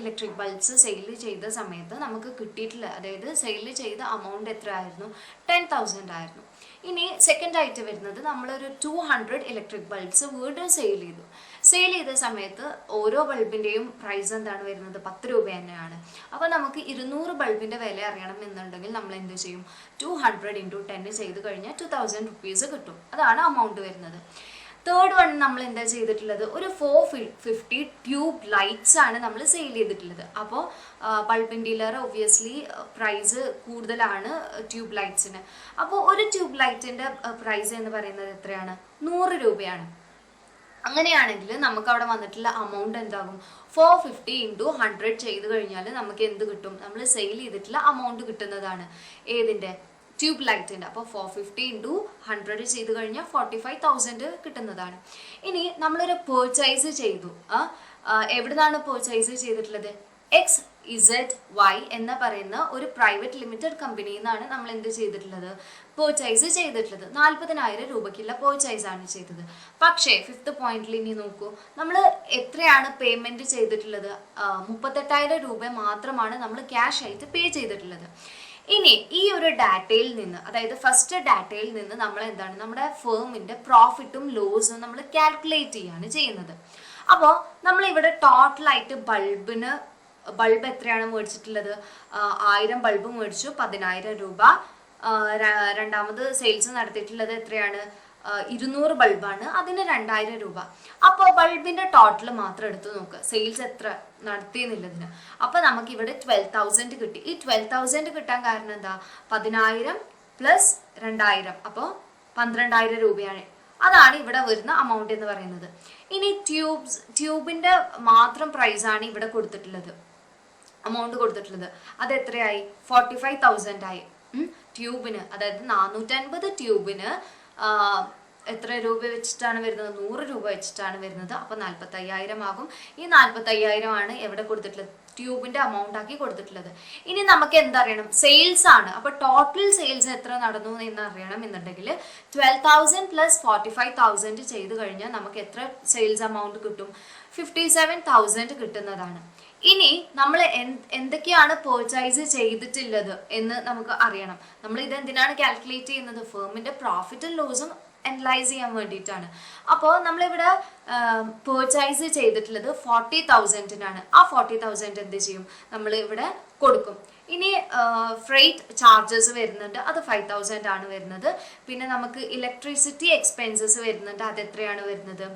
ഇലക്ട്രിക് ബൾബ്സ് സെയിൽ ചെയ്ത സമയത്ത് നമുക്ക് കിട്ടിയിട്ടില്ല, അതായത് സെയിൽ ചെയ്ത എമൗണ്ട് എത്ര ആയിരുന്നു, 10,000 ആയിരുന്നു. ഇനി സെക്കൻഡ് ആയിട്ട് വരുന്നത് നമ്മളൊരു 200 ഇലക്ട്രിക് ബൾബ്സ് വീണ്ടും സെയിൽ ചെയ്തു. സെയിൽ ചെയ്ത സമയത്ത് ഓരോ ബൾബിൻ്റെയും പ്രൈസ് എന്താണ് വരുന്നത്, 10 രൂപ തന്നെയാണ്. അപ്പോൾ നമുക്ക് 200 ബൾബിൻ്റെ വില അറിയണം എന്നുണ്ടെങ്കിൽ നമ്മൾ എന്ത് ചെയ്യും, 200 × 10 ചെയ്ത് കഴിഞ്ഞാൽ 2000 റുപ്പീസ് കിട്ടും. അതാണ് എമൗണ്ട് വരുന്നത്. തേർഡ് വൺ നമ്മൾ എന്താ ചെയ്തിട്ടുള്ളത്, ഒരു 450 ട്യൂബ് ലൈറ്റ്സ് ആണ് നമ്മൾ സെയിൽ ചെയ്തിട്ടുള്ളത്. അപ്പോൾ ബൾബിൻ്റെ ഒബ്വിയസ്ലി പ്രൈസ് കൂടുതലാണ് ട്യൂബ് ലൈറ്റ്സിന്. അപ്പോൾ ഒരു ട്യൂബ് ലൈറ്റിൻ്റെ പ്രൈസ് എന്ന് പറയുന്നത് എത്രയാണ്, 100 രൂപയാണ്. അങ്ങനെയാണെങ്കിൽ നമുക്ക് അവിടെ വന്നിട്ടുള്ള എമൗണ്ട് എന്താകും, 450 × 100 ചെയ്ത് കഴിഞ്ഞാൽ നമുക്ക് എന്ത് കിട്ടും, നമ്മൾ സെയിൽ ചെയ്തിട്ടുള്ള എമൗണ്ട് കിട്ടുന്നതാണ്. ഏതിൻ്റെ, ട്യൂബ് ലൈറ്റിൻ്റെ. അപ്പോൾ 450 × 100 ചെയ്ത് കഴിഞ്ഞാൽ 45,000 കിട്ടുന്നതാണ്. ഇനി നമ്മളൊരു പേർച്ചേസ് ചെയ്തു. എവിടെ നിന്നാണ് പേർച്ചേസ് ചെയ്തിട്ടുള്ളത്, XZY എന്ന് പറയുന്ന ഒരു പ്രൈവറ്റ് ലിമിറ്റഡ് കമ്പനിയിൽ നിന്നാണ് നമ്മൾ എന്ത് ചെയ്തിട്ടുള്ളത്, പേർച്ചേസ് ചെയ്തിട്ടുള്ളത്. 40,000 രൂപയ്ക്കുള്ള പേർച്ചേസ് ആണ് ചെയ്തത്. പക്ഷേ 5th പോയിന്റിൽ ഇനി നോക്കൂ, നമ്മൾ എത്രയാണ് പേയ്മെന്റ് ചെയ്തിട്ടുള്ളത്, 38,000 രൂപ മാത്രമാണ് നമ്മൾ ക്യാഷ് ആയിട്ട് പേ ചെയ്തിട്ടുള്ളത്. ഇനി ഈ ഒരു ഡാറ്റയിൽ നിന്ന്, അതായത് ഫസ്റ്റ് ഡാറ്റയിൽ നിന്ന് നമ്മൾ എന്താണ്, നമ്മുടെ ഫേമിന്റെ പ്രോഫിറ്റും ലോസും നമ്മൾ കാൽക്കുലേറ്റ് ചെയ്യാണ് ചെയ്യുന്നത്. അപ്പോൾ നമ്മൾ ഇവിടെ ടോട്ടലായിട്ട് ബൾബ് എത്രയാണ് മേടിച്ചിട്ടുള്ളത്, 1000 ബൾബ് മേടിച്ചു, 10,000 രൂപ. രണ്ടാമത് സെയിൽസ് നടത്തിയിട്ടുള്ളത് എത്രയാണ്, 200 ബൾബാണ്, അതിന് 2000 രൂപ. അപ്പോൾ ബൾബിന്റെ ടോട്ടൽ മാത്രം എടുത്ത് നോക്കുക, സെയിൽസ് എത്ര നടത്തിയെന്നുള്ളതിന്. അപ്പോൾ നമുക്ക് ഇവിടെ 12,000 കിട്ടി. ഈ 12,000 കിട്ടാൻ കാരണം എന്താ, 10,000 + 2000, അപ്പോൾ 12,000 രൂപയാണ്. അതാണ് ഇവിടെ വരുന്ന എമൗണ്ട് എന്ന് പറയുന്നത്. ഇനി ട്യൂബിന്റെ മാത്രം പ്രൈസാണ് ഇവിടെ കൊടുത്തിട്ടുള്ളത്, എമൗണ്ട് കൊടുത്തിട്ടുള്ളത്. അത് എത്രയായി, 45,000 ആയി. ട്യൂബിന്, അതായത് 450 ട്യൂബിന് എത്ര രൂപ വെച്ചിട്ടാണ് വരുന്നത്, 100 രൂപ വെച്ചിട്ടാണ് വരുന്നത്. അപ്പോൾ 45,000 ആകും. ഈ 45,000 ആണ് എവിടെ കൊടുത്തിട്ടുള്ളത്, ട്യൂബിന്റെ എമൗണ്ട് ആക്കി കൊടുത്തിട്ടുള്ളത്. ഇനി നമുക്ക് എന്തറിയണം, സെയിൽസ് ആണ്. അപ്പോൾ ടോട്ടൽ സെയിൽസ് എത്ര നടന്നു എന്ന് അറിയണം എന്നുണ്ടെങ്കിൽ 12,000 + 45,000 ചെയ്ത് കഴിഞ്ഞാൽ നമുക്ക് എത്ര സെയിൽസ് എമൗണ്ട് കിട്ടും, 57,000 കിട്ടുന്നതാണ്. ഇനി നമ്മൾ എന്തൊക്കെയാണ് പേർച്ചേസ് ചെയ്തിട്ടുള്ളത് എന്ന് നമുക്ക് അറിയണം. നമ്മൾ ഇത് എന്തിനാണ് കാൽക്കുലേറ്റ് ചെയ്യുന്നത്, ഫേമിന്റെ പ്രോഫിറ്റും ലോസും അനലൈസ് ചെയ്യാൻ വേണ്ടിയിട്ടാണ്. അപ്പോൾ നമ്മളിവിടെ പേർച്ചേസ് ചെയ്തിട്ടുള്ളത് 40,000-നാണ്. ആ 40,000 എന്ത് ചെയ്യും, നമ്മൾ ഇവിടെ കൊടുക്കും. ഇനി ഫ്രൈറ്റ് ചാർജസ് വരുന്നുണ്ട്, അത് 5,000 ആണ് വരുന്നത്. പിന്നെ നമുക്ക് ഇലക്ട്രിസിറ്റി എക്സ്പെൻസസ് വരുന്നുണ്ട്, അത് എത്രയാണ് വരുന്നത്,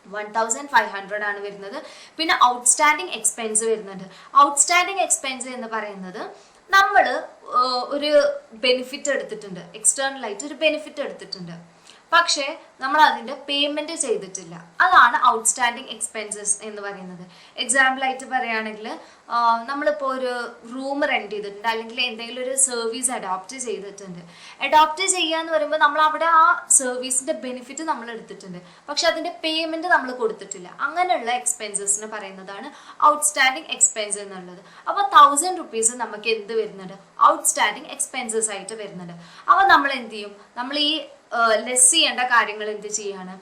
1,500 ആണ് വരുന്നത്. പിന്നെ ഔട്ട്സ്റ്റാൻഡിങ് എക്സ്പെൻസ് വരുന്നുണ്ട്. ഔട്ട്സ്റ്റാൻഡിങ് എക്സ്പെൻസ് എന്ന് പറയുന്നത് നമ്മൾ ഒരു ബെനിഫിറ്റ് എടുത്തിട്ടുണ്ട്, എക്സ്റ്റേണൽ ആയിട്ട് ഒരു ബെനിഫിറ്റ് എടുത്തിട്ടുണ്ട്. പക്ഷേ നമ്മൾ അതിന്റെ പേയ്മെന്റ് ചെയ്തിട്ടില്ല. അതാണ് ഔട്ട്സ്റ്റാൻഡിങ് എക്സ്പെൻസസ് എന്ന് പറയുന്നത്. എക്സാമ്പിൾ ആയിട്ട് പറയുകയാണെങ്കിൽ നമ്മളിപ്പോൾ ഒരു റൂം റെന്റ് ചെയ്തിട്ടുണ്ട്, അല്ലെങ്കിൽ എന്തെങ്കിലും ഒരു സർവീസ് അഡോപ്റ്റ് ചെയ്തിട്ടുണ്ട്. അഡോപ്റ്റ് ചെയ്യുക എന്ന് പറയുമ്പോൾ നമ്മൾ അവിടെ ആ സർവീസിന്റെ ബെനിഫിറ്റ് നമ്മൾ എടുത്തിട്ടുണ്ട്, പക്ഷെ അതിന്റെ പേയ്മെന്റ് നമ്മൾ കൊടുത്തിട്ടില്ല. അങ്ങനെയുള്ള എക്സ്പെൻസസിന് പറയുന്നതാണ് ഔട്ട്സ്റ്റാൻഡിങ് എക്സ്പെൻസ് എന്നുള്ളത്. അപ്പോൾ 1000 rupees നമുക്ക് എന്ത് വരുന്നുണ്ട്? ഔട്ട്സ്റ്റാൻഡിങ് എക്സ്പെൻസസ് ആയിട്ട് വരുന്നുണ്ട്. അപ്പോൾ നമ്മൾ എന്ത് ചെയ്യും? നമ്മൾ ഈ ലെസ് ചെയ്യേണ്ട കാര്യങ്ങൾ എന്ത് ചെയ്യാണ്?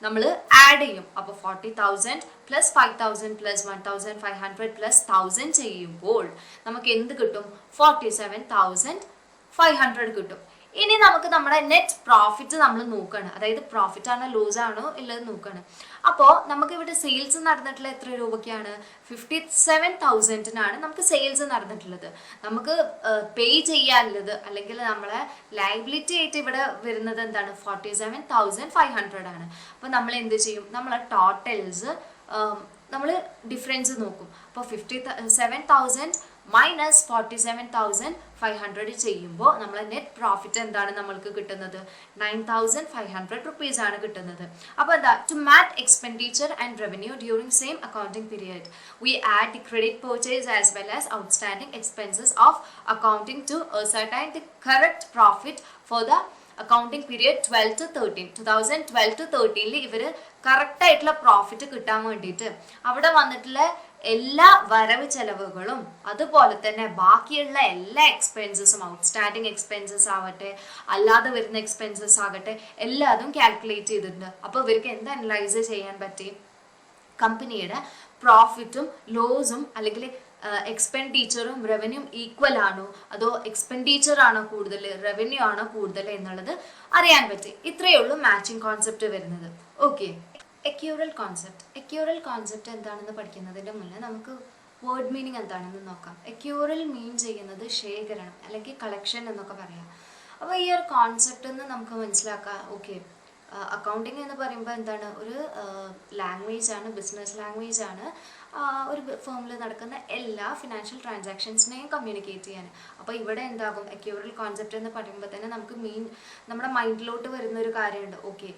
നമ്മൾ ആഡ് ചെയ്യും. അപ്പോൾ 40,000 പ്ലസ് 5,000 പ്ലസ് 1,500 പ്ലസ് 1,000 ചെയ്യുമ്പോൾ നമുക്ക് എന്ത് കിട്ടും? 47,500 കിട്ടും. ഇനി നമുക്ക് നമ്മുടെ നെറ്റ് പ്രോഫിറ്റ് നമ്മൾ നോക്കണം. അതായത് പ്രോഫിറ്റ് ആണോ ലോസ് ആണോ ഉള്ളത് നോക്കണം. അപ്പോൾ നമുക്ക് ഇവിടെ സെയിൽസ് നടന്നിട്ടുള്ള എത്ര രൂപയ്ക്കാണ്? 57,000-നാണ് നമുക്ക് സെയിൽസ് നടന്നിട്ടുള്ളത്. നമുക്ക് പേ ചെയ്യാനുള്ളത് അല്ലെങ്കിൽ നമ്മളെ ലയബിലിറ്റി ആയിട്ട് ഇവിടെ വരുന്നത് എന്താണ്? 47,500 ആണ്. അപ്പോൾ നമ്മൾ എന്ത് ചെയ്യും? നമ്മളെ ടോട്ടൽസ് നമ്മൾ ഡിഫറൻസ് നോക്കും. അപ്പോൾ 57,000 മൈനസ് 47,500 ചെയ്യുമ്പോൾ നമ്മളെ നെറ്റ് പ്രോഫിറ്റ് എന്താണ് നമ്മൾക്ക് കിട്ടുന്നത്? 9,500 rupees ആണ് കിട്ടുന്നത്. അപ്പോൾ എന്താ? To match expenditure and revenue during same accounting period we add the credit purchase as well as outstanding expenses of accounting to ascertain the correct profit for the accounting period 12 to 13. 2012 to 13 ഇവർ കറക്റ്റ് ആയിട്ടുള്ള പ്രോഫിറ്റ് കിട്ടാൻ വേണ്ടിയിട്ട് അവിടെ വന്നിട്ടുള്ള എല്ലാ വരവ് ചെലവുകളും അതുപോലെ തന്നെ ബാക്കിയുള്ള എല്ലാ എക്സ്പെൻസസും, ഔട്ട്സ്റ്റാൻഡിങ് എക്സ്പെൻസസ് ആവട്ടെ അല്ലാതെ വരുന്ന എക്സ്പെൻസസ് ആകട്ടെ, എല്ലാതും കാൽക്കുലേറ്റ് ചെയ്തിട്ടുണ്ട്. അപ്പോൾ ഇവർക്ക് എന്ത് അനലൈസ് ചെയ്യാൻ പറ്റി? കമ്പനിയുടെ പ്രോഫിറ്റും ലോസും അല്ലെങ്കിൽ എക്സ്പെൻഡിച്ചറും റവന്യൂ ഈക്വൽ ആണോ, അതോ എക്സ്പെൻഡിച്ചർ ആണോ കൂടുതൽ, റവന്യൂ ആണോ കൂടുതൽ എന്നുള്ളത് അറിയാൻ പറ്റി. ഇത്രയേ ഉള്ളൂ മാച്ചിങ് കോൺസെപ്റ്റ് വരുന്നത്. Okay, accrual concept. Accrual concept എന്താണെന്ന് പഠിക്കുന്നതിൻ്റെ മുന്നേ നമുക്ക് വേർഡ് മീനിങ് എന്താണെന്ന് നോക്കാം. എക്യൂറൽ മീൻ ചെയ്യുന്നത് ശേഖരണം അല്ലെങ്കിൽ കളക്ഷൻ എന്നൊക്കെ പറയാം. അപ്പോൾ ഈ ഒരു കോൺസെപ്റ്റ് നിന്ന് നമുക്ക് മനസ്സിലാക്കാം. ഓക്കെ, അക്കൗണ്ടിങ് എന്ന് പറയുമ്പോൾ എന്താണ്? ഒരു ലാംഗ്വേജ് ആണ്, ബിസിനസ് ലാംഗ്വേജ് ആണ്. ഒരു ഫേമിൽ നടക്കുന്ന എല്ലാ ഫിനാൻഷ്യൽ ട്രാൻസാക്ഷൻസിനെയും കമ്മ്യൂണിക്കേറ്റ് ചെയ്യാൻ. അപ്പോൾ ഇവിടെ എന്താകും? എക്യൂറൽ കോൺസെപ്റ്റ് എന്ന് പറയുമ്പോൾ തന്നെ നമുക്ക് നമ്മുടെ മൈൻഡിലോട്ട് വരുന്ന ഒരു കാര്യമുണ്ട്. ഓക്കെ,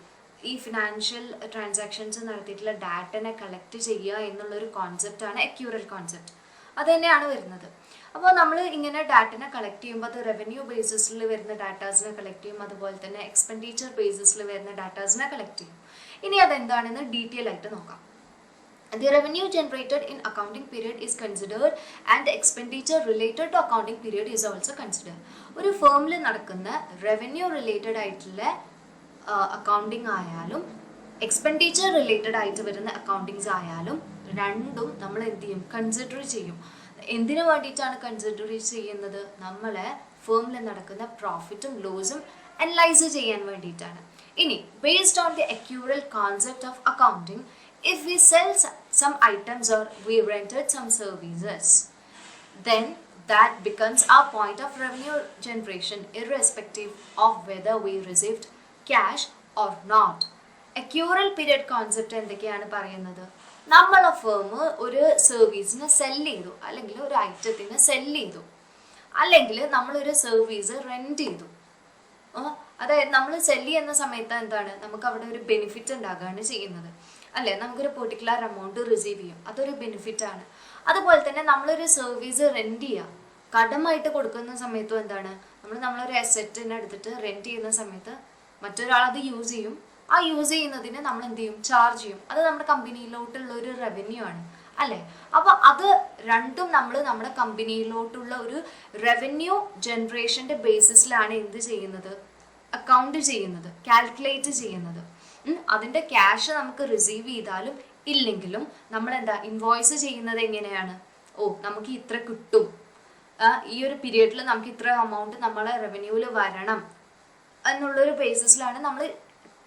ഈ ഫിനാൻഷ്യൽ ട്രാൻസാക്ഷൻസ് നടത്തിയിട്ടുള്ള ഡാറ്റനെ കളക്ട് ചെയ്യുക എന്നുള്ളൊരു കോൺസെപ്റ്റാണ് എക്യൂറൽ കോൺസെപ്റ്റ്. അത് തന്നെയാണ് വരുന്നത്. അപ്പോൾ നമ്മൾ ഇങ്ങനെ ഡാറ്റനെ കളക്ട് ചെയ്യുമ്പോൾ അത് റവന്യൂ ബേസിസിൽ വരുന്ന ഡാറ്റാസിനെ കളക്ട് ചെയ്യും, അതുപോലെ തന്നെ എക്സ്പെൻഡിച്ചർ ബേസിസിൽ വരുന്ന ഡാറ്റാസിനെ കളക്ട് ചെയ്യും. ഇനി അതെന്താണെന്ന് ഡീറ്റെയിൽ ആയിട്ട് നോക്കാം. The revenue generated in accounting period is considered and the expenditure related to accounting period is also considered. ഒരു ഫേമിൽ നടക്കുന്ന റവന്യൂ റിലേറ്റഡ് ആയിട്ടുള്ള അക്കൗണ്ടിങ് ആയാലും എക്സ്പെൻഡിച്ചർ റിലേറ്റഡ് ആയിട്ട് വരുന്ന അക്കൗണ്ടിങ്സ് ആയാലും രണ്ടും നമ്മൾ എന്ത് ചെയ്യും? കൺസിഡർ ചെയ്യും. എന്തിനു വേണ്ടിയിട്ടാണ് കൺസിഡർ ചെയ്യുന്നത്? നമ്മളെ ഫേമിൽ നടക്കുന്ന പ്രോഫിറ്റും ലോസും അനലൈസ് ചെയ്യാൻ വേണ്ടിയിട്ടാണ്. ഇനി based on the accrual concept of accounting, if we sell some items or we rented some services, then that becomes our point of revenue generation irrespective of whether we received cash or not. Accrual period concept എന്തൊക്കെയാണ് പറയുന്നത്? നമ്മളെ ഫേം ഒരു സർവീസിനെ സെല് ചെയ്തു, അല്ലെങ്കിൽ ഒരു ഐറ്റത്തിന് സെല് ചെയ്തു, അല്ലെങ്കിൽ നമ്മളൊരു സർവീസ് റെന്റ് ചെയ്തു. അതായത് നമ്മൾ സെല് ചെയ്യുന്ന സമയത്ത് എന്താണ്? നമുക്ക് അവിടെ ഒരു ബെനിഫിറ്റ് ഉണ്ടാകുകയാണ് ചെയ്യുന്നത്, അല്ലേ? നമുക്കൊരു പെർട്ടിക്കുലർ എമൗണ്ട് റിസീവ് ചെയ്യും, അതൊരു ബെനിഫിറ്റ് ആണ്. അതുപോലെ തന്നെ നമ്മളൊരു സർവീസ് റെന്റ് ചെയ്യുക, കടമായിട്ട് കൊടുക്കുന്ന സമയത്തും എന്താണ്? നമ്മളൊരു അസെറ്റിനെ എടുത്തിട്ട് റെന്റ് ചെയ്യുന്ന സമയത്ത് മറ്റൊരാൾ അത് യൂസ് ചെയ്യും, ആ യൂസ് ചെയ്യുന്നതിന് നമ്മൾ എന്ത് ചെയ്യും? ചാർജ് ചെയ്യും. അത് നമ്മുടെ കമ്പനിയിലോട്ടുള്ള ഒരു റവന്യൂ ആണ്, അല്ലേ? അപ്പോൾ അത് രണ്ടും നമ്മൾ നമ്മുടെ കമ്പനിയിലോട്ടുള്ള ഒരു റവന്യൂ ജനറേഷന്റെ ബേസിസിലാണ് എന്ത് ചെയ്യുന്നത്? അക്കൗണ്ട് ചെയ്യുന്നത്, കാൽക്കുലേറ്റ് ചെയ്യുന്നത്. അതിന്റെ ക്യാഷ് നമുക്ക് റിസീവ് ചെയ്താലും ഇല്ലെങ്കിലും നമ്മൾ എന്താ ഇൻവോയ്സ് ചെയ്യുന്നത് എങ്ങനെയാണ്? നമുക്ക് ഇത്ര കിട്ടും, ഈ ഒരു പീരിയഡിൽ നമുക്ക് ഇത്ര എമൗണ്ട് നമ്മളെ റവന്യൂവിൽ വരണം എന്നുള്ളൊരു ബേസിസിലാണ് നമ്മൾ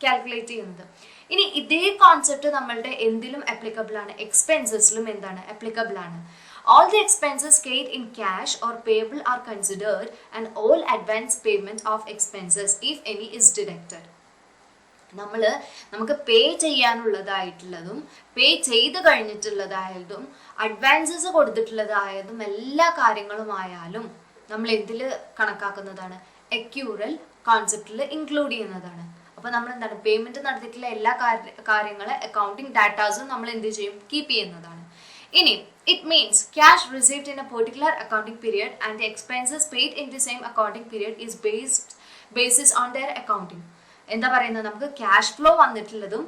കാൽക്കുലേറ്റ് ചെയ്യുന്നത്. ഇനി ഇതേ കോൺസെപ്റ്റ് നമ്മളുടെ എന്തിലും അപ്ലിക്കബിൾ ആണ്? എക്സ്പെൻസസിലും എന്താണ് അപ്ലിക്കബിൾ ആണ്. All the expenses paid in cash or payable are considered and all advance payment of expenses if any is deducted. നമുക്ക് പേ ചെയ്യാനുള്ളതായിട്ടുള്ളതും പേ ചെയ്ത് കഴിഞ്ഞിട്ടുള്ളതായതും അഡ്വാൻസസ് കൊടുത്തിട്ടുള്ളതായതും എല്ലാ കാര്യങ്ങളുമായാലും നമ്മൾ എന്തിൽ കണക്കാക്കുന്നതാണ്? എക്യൂറൽ കോൺസെപ്റ്റിൽ ഇൻക്ലൂഡ് ചെയ്യുന്നതാണ്. അപ്പോൾ നമ്മൾ എന്താണ് പേയ്മെന്റ് നടത്തിയിട്ടുള്ള എല്ലാ കാര്യങ്ങളെ അക്കൗണ്ടിങ് ഡാറ്റാസും നമ്മൾ എന്ത് ചെയ്യും കീപ്പ് ചെയ്യുന്നതാണ്. ഇനി it means cash received in A particular accounting period and the expenses paid in the same accounting period is basis on their accounting. എന്താ പറയുന്നത്, നമുക്ക് ക്യാഷ് ഫ്ലോ വന്നിട്ടുള്ളതും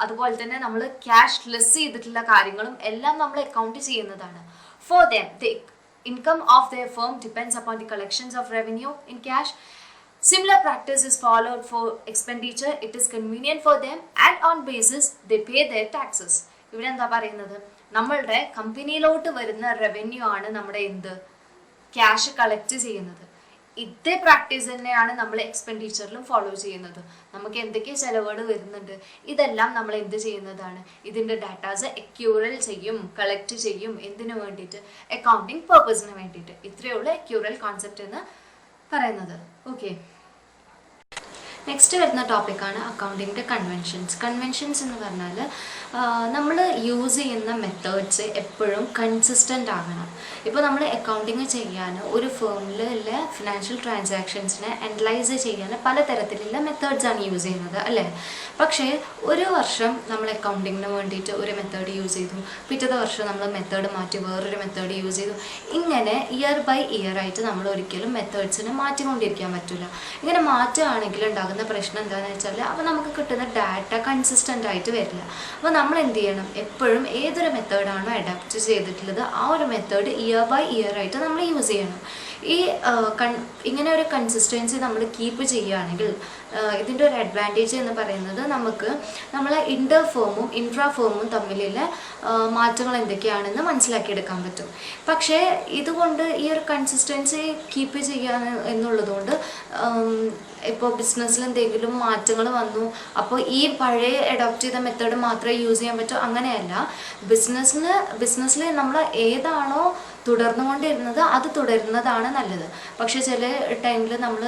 അതുപോലെ തന്നെ നമ്മൾ ക്യാഷ് ലെസ് ചെയ്തിട്ടുള്ള കാര്യങ്ങളും എല്ലാം നമ്മൾ അക്കൗണ്ട് ചെയ്യുന്നതാണ്. For them the income of their firm depends upon the collections of revenue in cash. Similar practice is followed for expenditure. It is convenient for them and on basis they pay their taxes. ഇവിടെ എന്താ പറയുന്നത്, നമ്മളുടെ കമ്പനിയിലോട്ട് വരുന്ന റവന്യൂ ആണ് നമ്മുടെ എന്ത് ക്യാഷ് കളക്ട് ചെയ്യുന്നത്. ഇതേ പ്രാക്ടീസ് തന്നെയാണ് നമ്മൾ എക്സ്പെൻഡിച്ചറിലും ഫോളോ ചെയ്യുന്നത്. നമുക്ക് എന്തൊക്കെ ചെലവുകൾ വരുന്നുണ്ട് ഇതെല്ലാം നമ്മൾ എന്ത് ചെയ്യുന്നതാണ്, ഇതിൻ്റെ ഡാറ്റാസ് അക്യൂറൽ ചെയ്യും, കളക്ട് ചെയ്യും. എന്തിനു വേണ്ടിയിട്ട്, അക്കൗണ്ടിങ് പേർപ്പസിന് വേണ്ടിയിട്ട്. ഇത്രയേ ഉള്ളൂ അക്യൂറൽ കോൺസെപ്റ്റ് എന്ന് പറയുന്നത്. ഓക്കെ, നെക്സ്റ്റ് വരുന്ന ടോപ്പിക്കാണ് അക്കൗണ്ടിങ്ങിൻ്റെ കൺവെൻഷൻസ് എന്ന് പറഞ്ഞാൽ നമ്മൾ യൂസ് ചെയ്യുന്ന മെത്തേഡ്സ് എപ്പോഴും കൺസിസ്റ്റൻ്റ് ആകണം. ഇപ്പോൾ നമ്മൾ അക്കൗണ്ടിങ് ചെയ്യാൻ ഒരു ഫേമിലുള്ള ഫിനാൻഷ്യൽ ട്രാൻസാക്ഷൻസിനെ അനലൈസ് ചെയ്യാൻ പലതരത്തിലുള്ള മെത്തേഡ്സാണ് യൂസ് ചെയ്യുന്നത് അല്ലേ. പക്ഷേ ഒരു വർഷം നമ്മൾ അക്കൗണ്ടിങ്ങിന് വേണ്ടിയിട്ട് ഒരു മെത്തേഡ് യൂസ് ചെയ്തു, പിറ്റത്തെ വർഷം നമ്മൾ മെത്തേഡ് മാറ്റി വേറൊരു മെത്തേഡ് യൂസ് ചെയ്തു. ഇങ്ങനെ ഇയർ ബൈ ഇയർ ആയിട്ട് നമ്മൾ ഒരിക്കലും മെത്തേഡ്സിനെ മാറ്റിക്കൊണ്ടിരിക്കാൻ പറ്റില്ല. ഇങ്ങനെ മാറ്റുകയാണെങ്കിൽ ഉണ്ടാകുന്ന പ്രശ്നം എന്താണെന്ന് വെച്ചാൽ അപ്പോൾ നമുക്ക് കിട്ടുന്ന ഡാറ്റ കൺസിസ്റ്റൻ്റ് ആയിട്ട് വരില്ല. അപ്പോൾ നമ്മൾ എന്ത് ചെയ്യണം, എപ്പോഴും ഏതൊരു മെത്തേഡാണോ അഡാപ്റ്റ് ചെയ്തിട്ടുള്ളത് ആ ഒരു മെത്തേഡ് ഇയർ ബൈ ഇയർ ആയിട്ട് നമ്മൾ യൂസ് ചെയ്യണം. ഈ ഇങ്ങനെ ഒരു കൺസിസ്റ്റൻസി നമ്മൾ കീപ്പ് ചെയ്യുകയാണെങ്കിൽ ഇതിൻ്റെ ഒരു അഡ്വാൻറ്റേജ് എന്ന് പറയുന്നത് നമുക്ക് നമ്മളെ ഇൻ്റർ ഫേമും ഇൻട്രാ ഫേമും തമ്മിലുള്ള മാറ്റങ്ങൾ എന്തൊക്കെയാണെന്ന് മനസ്സിലാക്കിയെടുക്കാൻ പറ്റും. പക്ഷേ ഇതുകൊണ്ട് ഈ ഒരു കൺസിസ്റ്റൻസി കീപ്പ് ചെയ്യുക എന്നുള്ളതുകൊണ്ട് ഇപ്പോൾ ബിസിനസ്സിൽ എന്തെങ്കിലും മാറ്റങ്ങൾ വന്നു അപ്പോൾ ഈ പഴയ അഡോപ്റ്റ് ചെയ്ത മെത്തേഡ് മാത്രമേ യൂസ് ചെയ്യാൻ പറ്റൂ, അങ്ങനെയല്ല. ബിസിനസ്സിൽ നമ്മൾ ഏതാണോ തുടർന്നുകൊണ്ടിരുന്നത് അത് തുടരുന്നതാണ് നല്ലത്. പക്ഷെ ചില ടൈമിൽ നമ്മൾ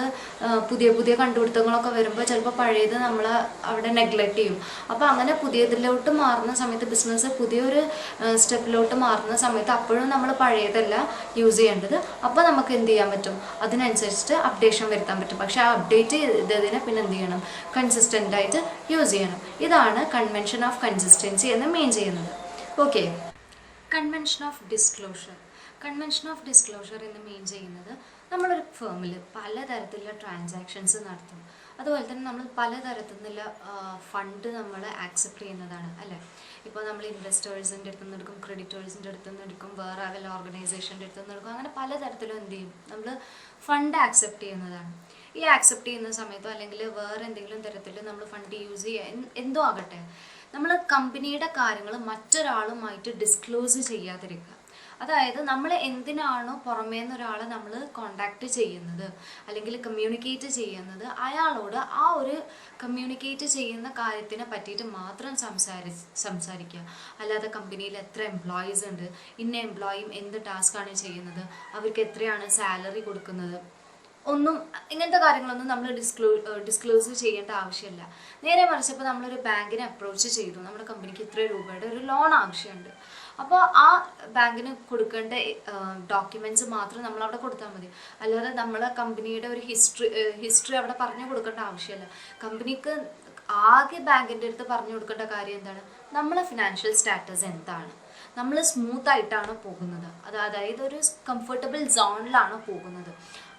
പുതിയ കണ്ടുപിടുത്തങ്ങളൊക്കെ വരുമ്പോൾ ചിലപ്പോൾ പഴയത് നമ്മൾ അവിടെ നെഗ്ലക്റ്റ് ചെയ്യും. അപ്പോൾ അങ്ങനെ പുതിയതിലോട്ട് മാറുന്ന സമയത്ത്, ബിസിനസ് പുതിയൊരു സ്റ്റെപ്പിലോട്ട് മാറുന്ന സമയത്ത് അപ്പോഴും നമ്മൾ പഴയതല്ല യൂസ് ചെയ്യേണ്ടത്. അപ്പോൾ നമുക്ക് എന്ത് ചെയ്യാൻ പറ്റും, അതിനനുസരിച്ചിട്ട് അപ്ഡേഷൻ വരുത്താൻ പറ്റും. പക്ഷെ ആ അപ്ഡേറ്റ് ചെയ്തതിനെ പിന്നെ എന്ത് ചെയ്യണം, കൺസിസ്റ്റൻ്റ് ആയിട്ട് യൂസ് ചെയ്യണം. ഇതാണ് കൺവെൻഷൻ ഓഫ് കൺസിസ്റ്റൻസി എന്ന് മീൻ ചെയ്യുന്നത്. ഓക്കെ, കൺവെൻഷൻ ഓഫ് ഡിസ്ക്ലോഷർ എന്ന് മീൻ ചെയ്യുന്നത് നമ്മളൊരു ഫേമിൽ പലതരത്തിലുള്ള ട്രാൻസാക്ഷൻസ് നടത്തും. അതുപോലെ തന്നെ നമ്മൾ പലതരത്തിലുള്ള ഫണ്ട് നമ്മൾ ആക്സെപ്റ്റ് ചെയ്യുന്നതാണ് അല്ലേ. ഇപ്പോൾ നമ്മൾ ഇൻവെസ്റ്റേഴ്സിൻ്റെ അടുത്ത് നിന്ന് എടുക്കും, ക്രെഡിറ്റേഴ്സിൻ്റെ അടുത്ത് നിന്ന് എടുക്കും, വേറെ വല്ല ഓർഗനൈസേഷൻ്റെ അടുത്ത് നിന്ന് എടുക്കും. അങ്ങനെ പലതരത്തിലും എന്ത് ചെയ്യും, നമ്മൾ ഫണ്ട് ആക്സെപ്റ്റ് ചെയ്യുന്നതാണ്. ഈ ആക്സെപ്റ്റ് ചെയ്യുന്ന സമയത്തോ അല്ലെങ്കിൽ വേറെ എന്തെങ്കിലും തരത്തിൽ നമ്മൾ ഫണ്ട് യൂസ് ചെയ്യുക എന്തോ ആകട്ടെ, നമ്മൾ കമ്പനിയുടെ കാര്യങ്ങൾ മറ്റൊരാളുമായിട്ട് ഡിസ്ക്ലോസ് ചെയ്യാതിരിക്കുക. അതായത് നമ്മൾ എന്തിനാണോ പുറമേ നിന്ന് ഒരാളെ നമ്മൾ കോണ്ടാക്ട് ചെയ്യുന്നത് അല്ലെങ്കിൽ കമ്മ്യൂണിക്കേറ്റ് ചെയ്യുന്നത്, അയാളോട് ആ ഒരു കമ്മ്യൂണിക്കേറ്റ് ചെയ്യുന്ന കാര്യത്തിനെ പറ്റിയിട്ട് മാത്രം സംസാരിക്കുക. അല്ലാതെ കമ്പനിയിൽ എത്ര എംപ്ലോയീസ് ഉണ്ട്, ഇന്ന എംപ്ലോയിയും എന്ത് ടാസ്ക്കാണ് ചെയ്യുന്നത്, അവർക്ക് എത്രയാണ് സാലറി കൊടുക്കുന്നത്, ഒന്നും ഇങ്ങനത്തെ കാര്യങ്ങളൊന്നും നമ്മൾ ഡിസ്ക്ലോസ് ചെയ്യേണ്ട ആവശ്യമില്ല. നേരെ മറിച്ച് ഇപ്പോൾ നമ്മളൊരു ബാങ്കിനെ അപ്രോച്ച് ചെയ്തു, നമ്മുടെ കമ്പനിക്ക് ഇത്ര രൂപയുടെ ഒരു ലോൺ ആവശ്യമുണ്ട്. അപ്പോൾ ആ ബാങ്കിന് കൊടുക്കേണ്ട ഡോക്യുമെൻറ്റ്സ് മാത്രം നമ്മൾ അവിടെ കൊടുത്താൽ മതി. അല്ലാതെ നമ്മളെ കമ്പനിയുടെ ഒരു ഹിസ്റ്ററി അവിടെ പറഞ്ഞു കൊടുക്കേണ്ട ആവശ്യമില്ല. കമ്പനിക്ക് ആകെ ബാങ്കിൻ്റെ അടുത്ത് പറഞ്ഞു കൊടുക്കേണ്ട കാര്യം എന്താണ്, നമ്മളെ ഫിനാൻഷ്യൽ സ്റ്റാറ്റസ് എന്താണ്, നമ്മൾ സ്മൂത്ത് ആയിട്ടാണോ പോകുന്നത്, അതായത് ഒരു കംഫർട്ടബിൾ സോണിലാണോ പോകുന്നത്,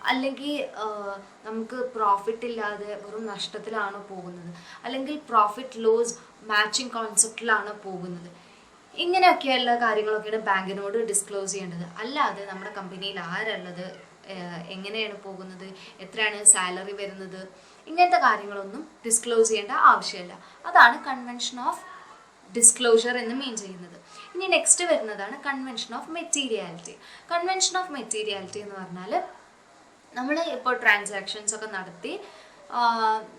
അല്ലെങ്കിൽ നമുക്ക് പ്രോഫിറ്റ് ഇല്ലാതെ വെറും നഷ്ടത്തിലാണോ പോകുന്നത്, അല്ലെങ്കിൽ പ്രോഫിറ്റ് ലോസ് മാച്ചിങ് കോൺസെപ്റ്റിലാണോ പോകുന്നത്. ഇങ്ങനെയൊക്കെയുള്ള കാര്യങ്ങളൊക്കെയാണ് ബാങ്കിനോട് ഡിസ്ക്ലോസ് ചെയ്യേണ്ടത്. അല്ലാതെ നമ്മുടെ കമ്പനിയിൽ ആരുള്ളത്, എങ്ങനെയാണ് പോകുന്നത്, എത്രയാണ് സാലറി വരുന്നത്, ഇങ്ങനത്തെ കാര്യങ്ങളൊന്നും ഡിസ്ക്ലോസ് ചെയ്യേണ്ട ആവശ്യമില്ല. അതാണ് കൺവെൻഷൻ ഓഫ് ഡിസ്ക്ലോഷർ എന്ന് മീൻ ചെയ്യുന്നത്. ഇനി നെക്സ്റ്റ് വരുന്നതാണ് convention of materiality. Convention of materiality എന്ന് പറഞ്ഞാൽ നമ്മൾ ഇപ്പോൾ ട്രാൻസാക്ഷൻസ് ഒക്കെ